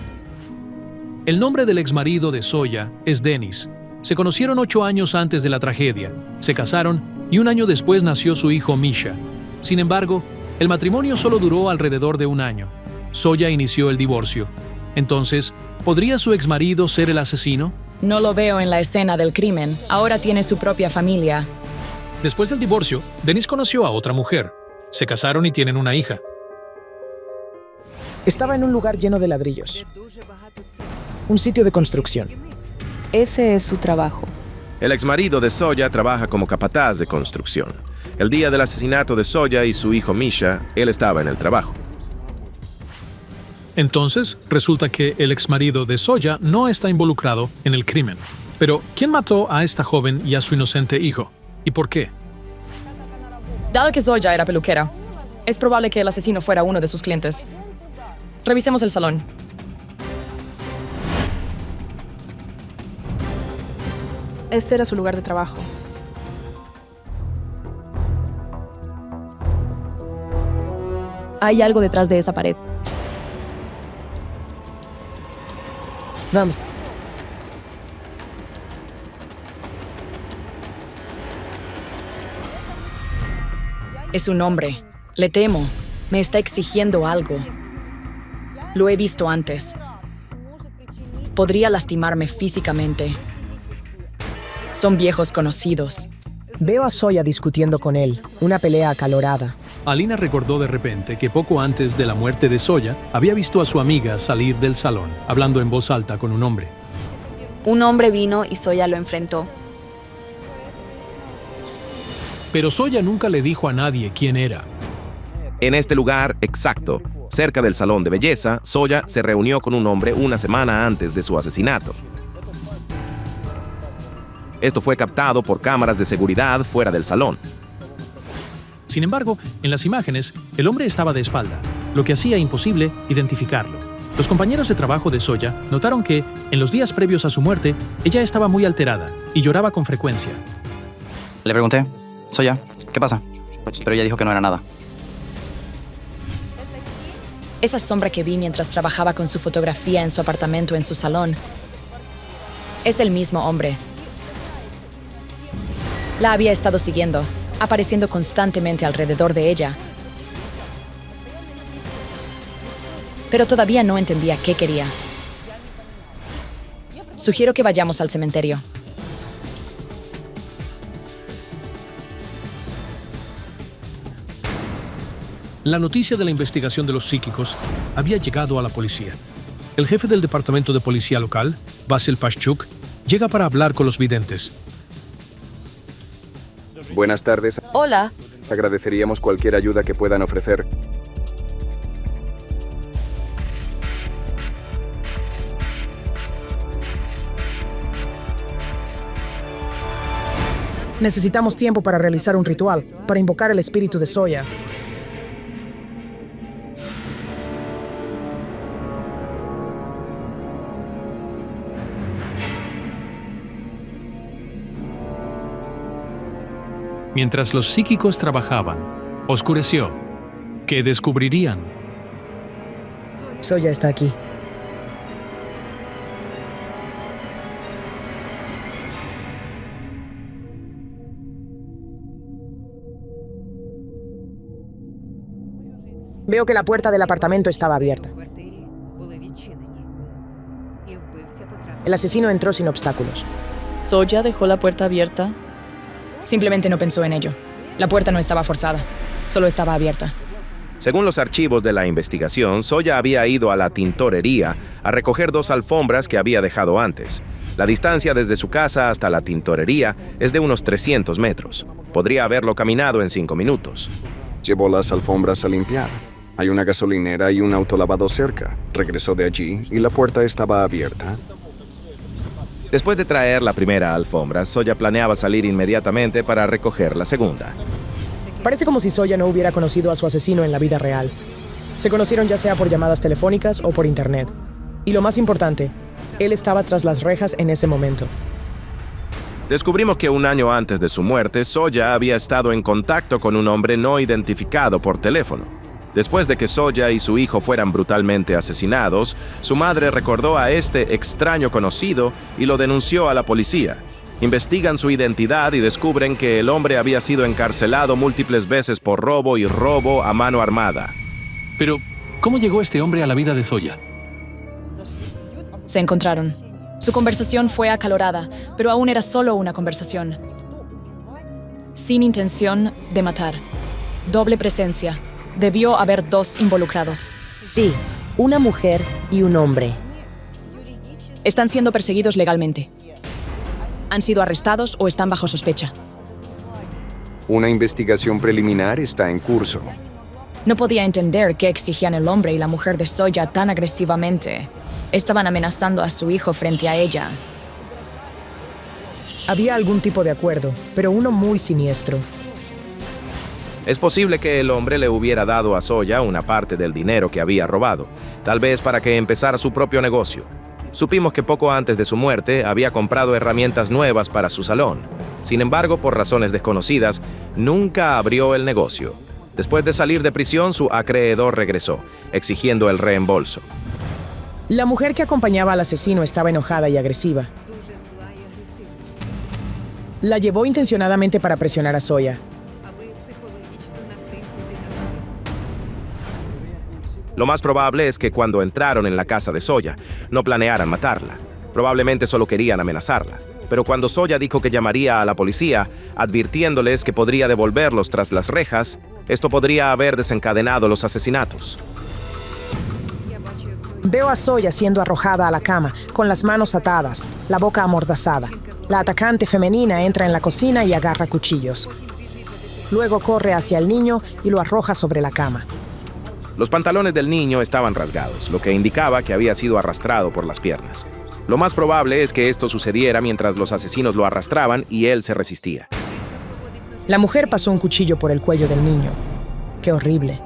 El nombre del exmarido de Zoya es Denis. Se conocieron 8 años antes de la tragedia. Se casaron y 1 año después nació su hijo Misha. Sin embargo, el matrimonio solo duró alrededor de 1 año. Zoya inició el divorcio. Entonces, ¿podría su exmarido ser el asesino? No lo veo en la escena del crimen. Ahora tiene su propia familia. Después del divorcio, Denis conoció a otra mujer. Se casaron y tienen una hija. Estaba en un lugar lleno de ladrillos. Un sitio de construcción. Ese es su trabajo. El exmarido de Zoya trabaja como capataz de construcción. El día del asesinato de Zoya y su hijo Misha, él estaba en el trabajo. Entonces, resulta que el exmarido de Zoya no está involucrado en el crimen. Pero, ¿quién mató a esta joven y a su inocente hijo? ¿Y por qué? Dado que Zoya era peluquera, es probable que el asesino fuera uno de sus clientes. Revisemos el salón. Este era su lugar de trabajo. Hay algo detrás de esa pared. Vamos. Es un hombre. Le temo. Me está exigiendo algo. Lo he visto antes. Podría lastimarme físicamente. Son viejos conocidos. Veo a Zoya discutiendo con él, una pelea acalorada. Alina recordó de repente que poco antes de la muerte de Zoya había visto a su amiga salir del salón, hablando en voz alta con un hombre. Un hombre vino y Zoya lo enfrentó. Pero Zoya nunca le dijo a nadie quién era. En este lugar exacto, cerca del salón de belleza, Zoya se reunió con un hombre una semana antes de su asesinato. Esto fue captado por cámaras de seguridad fuera del salón. Sin embargo, en las imágenes, el hombre estaba de espalda, lo que hacía imposible identificarlo. Los compañeros de trabajo de Zoya notaron que, en los días previos a su muerte, ella estaba muy alterada y lloraba con frecuencia. Le pregunté, Zoya, ¿qué pasa? Pero ella dijo que no era nada. Esa sombra que vi mientras trabajaba con su fotografía en su apartamento en su salón es el mismo hombre. La había estado siguiendo, apareciendo constantemente alrededor de ella. Pero todavía no entendía qué quería. Sugiero que vayamos al cementerio. La noticia de la investigación de los psíquicos había llegado a la policía. El jefe del departamento de policía local, Basil Pashchuk, llega para hablar con los videntes. Buenas tardes. Hola. Agradeceríamos cualquier ayuda que puedan ofrecer. Necesitamos tiempo para realizar un ritual, para invocar el espíritu de Zoya. Mientras los psíquicos trabajaban, oscureció. ¿Qué descubrirían? Zoya está aquí. Veo que la puerta del apartamento estaba abierta. El asesino entró sin obstáculos. ¿Zoya dejó la puerta abierta? Simplemente no pensó en ello. La puerta no estaba forzada, solo estaba abierta. Según los archivos de la investigación, Zoya había ido a la tintorería a recoger 2 alfombras que había dejado antes. La distancia desde su casa hasta la tintorería es de unos 300 metros. Podría haberlo caminado en 5 minutos. Llevó las alfombras a limpiar. Hay una gasolinera y un autolavado cerca. Regresó de allí y la puerta estaba abierta. Después de traer la primera alfombra, Zoya planeaba salir inmediatamente para recoger la segunda. Parece como si Zoya no hubiera conocido a su asesino en la vida real. Se conocieron ya sea por llamadas telefónicas o por internet. Y lo más importante, él estaba tras las rejas en ese momento. Descubrimos que un año antes de su muerte, Zoya había estado en contacto con un hombre no identificado por teléfono. Después de que Zoya y su hijo fueran brutalmente asesinados, su madre recordó a este extraño conocido y lo denunció a la policía. Investigan su identidad y descubren que el hombre había sido encarcelado múltiples veces por robo y robo a mano armada. Pero, ¿cómo llegó este hombre a la vida de Zoya? Se encontraron. Su conversación fue acalorada, pero aún era solo una conversación. Sin intención de matar. Doble presencia. Debió haber 2 involucrados. Sí, una mujer y un hombre. Están siendo perseguidos legalmente. Han sido arrestados o están bajo sospecha. Una investigación preliminar está en curso. No podía entender qué exigían el hombre y la mujer de Soya tan agresivamente. Estaban amenazando a su hijo frente a ella. Había algún tipo de acuerdo, pero uno muy siniestro. Es posible que el hombre le hubiera dado a Soya una parte del dinero que había robado, tal vez para que empezara su propio negocio. Supimos que poco antes de su muerte había comprado herramientas nuevas para su salón. Sin embargo, por razones desconocidas, nunca abrió el negocio. Después de salir de prisión, su acreedor regresó, exigiendo el reembolso. La mujer que acompañaba al asesino estaba enojada y agresiva. La llevó intencionadamente para presionar a Soya. Lo más probable es que cuando entraron en la casa de Soya, no planearan matarla. Probablemente solo querían amenazarla. Pero cuando Soya dijo que llamaría a la policía, advirtiéndoles que podría devolverlos tras las rejas, esto podría haber desencadenado los asesinatos. Veo a Soya siendo arrojada a la cama, con las manos atadas, la boca amordazada. La atacante femenina entra en la cocina y agarra cuchillos. Luego corre hacia el niño y lo arroja sobre la cama. Los pantalones del niño estaban rasgados, lo que indicaba que había sido arrastrado por las piernas. Lo más probable es que esto sucediera mientras los asesinos lo arrastraban y él se resistía. La mujer pasó un cuchillo por el cuello del niño. ¡Qué horrible!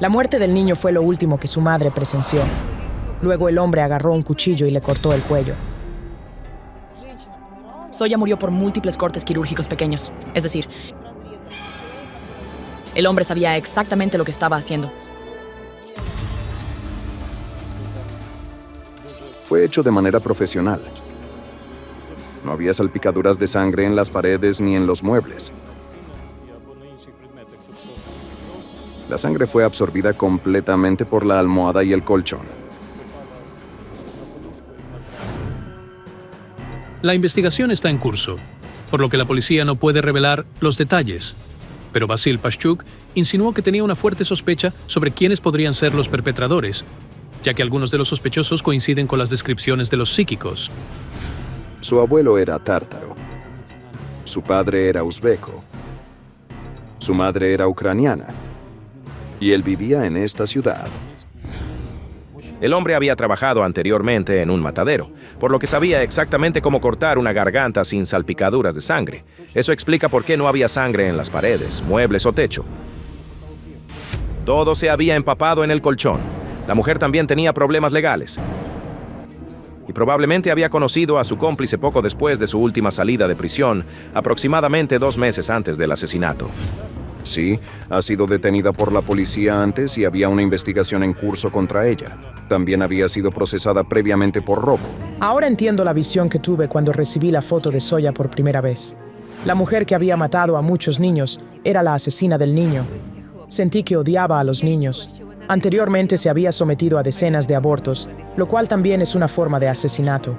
La muerte del niño fue lo último que su madre presenció. Luego el hombre agarró un cuchillo y le cortó el cuello. Soya murió por múltiples cortes quirúrgicos pequeños. Es decir, el hombre sabía exactamente lo que estaba haciendo. Fue hecho de manera profesional. No había salpicaduras de sangre en las paredes ni en los muebles. La sangre fue absorbida completamente por la almohada y el colchón. La investigación está en curso, por lo que la policía no puede revelar los detalles. Pero Vasil Pashchuk insinuó que tenía una fuerte sospecha sobre quiénes podrían ser los perpetradores, ya que algunos de los sospechosos coinciden con las descripciones de los psíquicos. Su abuelo era tártaro. Su padre era uzbeco. Su madre era ucraniana. Y él vivía en esta ciudad. El hombre había trabajado anteriormente en un matadero, por lo que sabía exactamente cómo cortar una garganta sin salpicaduras de sangre. Eso explica por qué no había sangre en las paredes, muebles o techo. Todo se había empapado en el colchón. La mujer también tenía problemas legales. Y probablemente había conocido a su cómplice poco después de su última salida de prisión, aproximadamente 2 meses antes del asesinato. Sí, ha sido detenida por la policía antes y había una investigación en curso contra ella. También había sido procesada previamente por robo. Ahora entiendo la visión que tuve cuando recibí la foto de Soya por primera vez. La mujer que había matado a muchos niños era la asesina del niño. Sentí que odiaba a los niños. Anteriormente se había sometido a decenas de abortos, lo cual también es una forma de asesinato.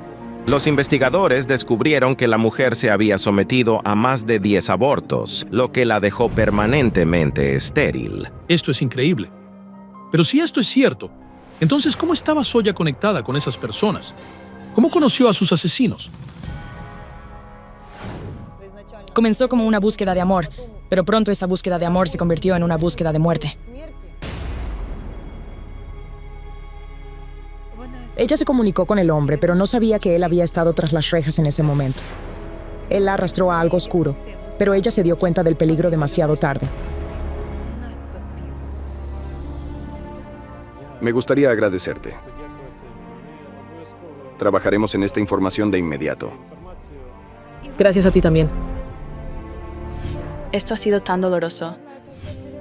Los investigadores descubrieron que la mujer se había sometido a más de 10 abortos, lo que la dejó permanentemente estéril. Esto es increíble. Pero si esto es cierto, entonces ¿cómo estaba Soya conectada con esas personas? ¿Cómo conoció a sus asesinos? Comenzó como una búsqueda de amor, pero pronto esa búsqueda de amor se convirtió en una búsqueda de muerte. Ella se comunicó con el hombre, pero no sabía que él había estado tras las rejas en ese momento. Él la arrastró a algo oscuro, pero ella se dio cuenta del peligro demasiado tarde. Me gustaría agradecerte. Trabajaremos en esta información de inmediato. Gracias a ti también. Esto ha sido tan doloroso.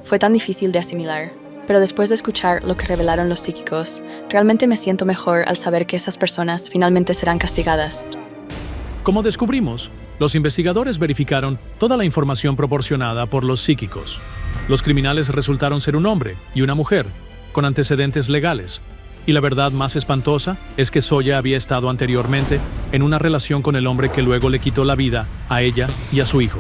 Fue tan difícil de asimilar. Pero después de escuchar lo que revelaron los psíquicos, realmente me siento mejor al saber que esas personas finalmente serán castigadas. Como descubrimos, los investigadores verificaron toda la información proporcionada por los psíquicos. Los criminales resultaron ser un hombre y una mujer, con antecedentes legales. Y la verdad más espantosa es que Soya había estado anteriormente en una relación con el hombre que luego le quitó la vida a ella y a su hijo.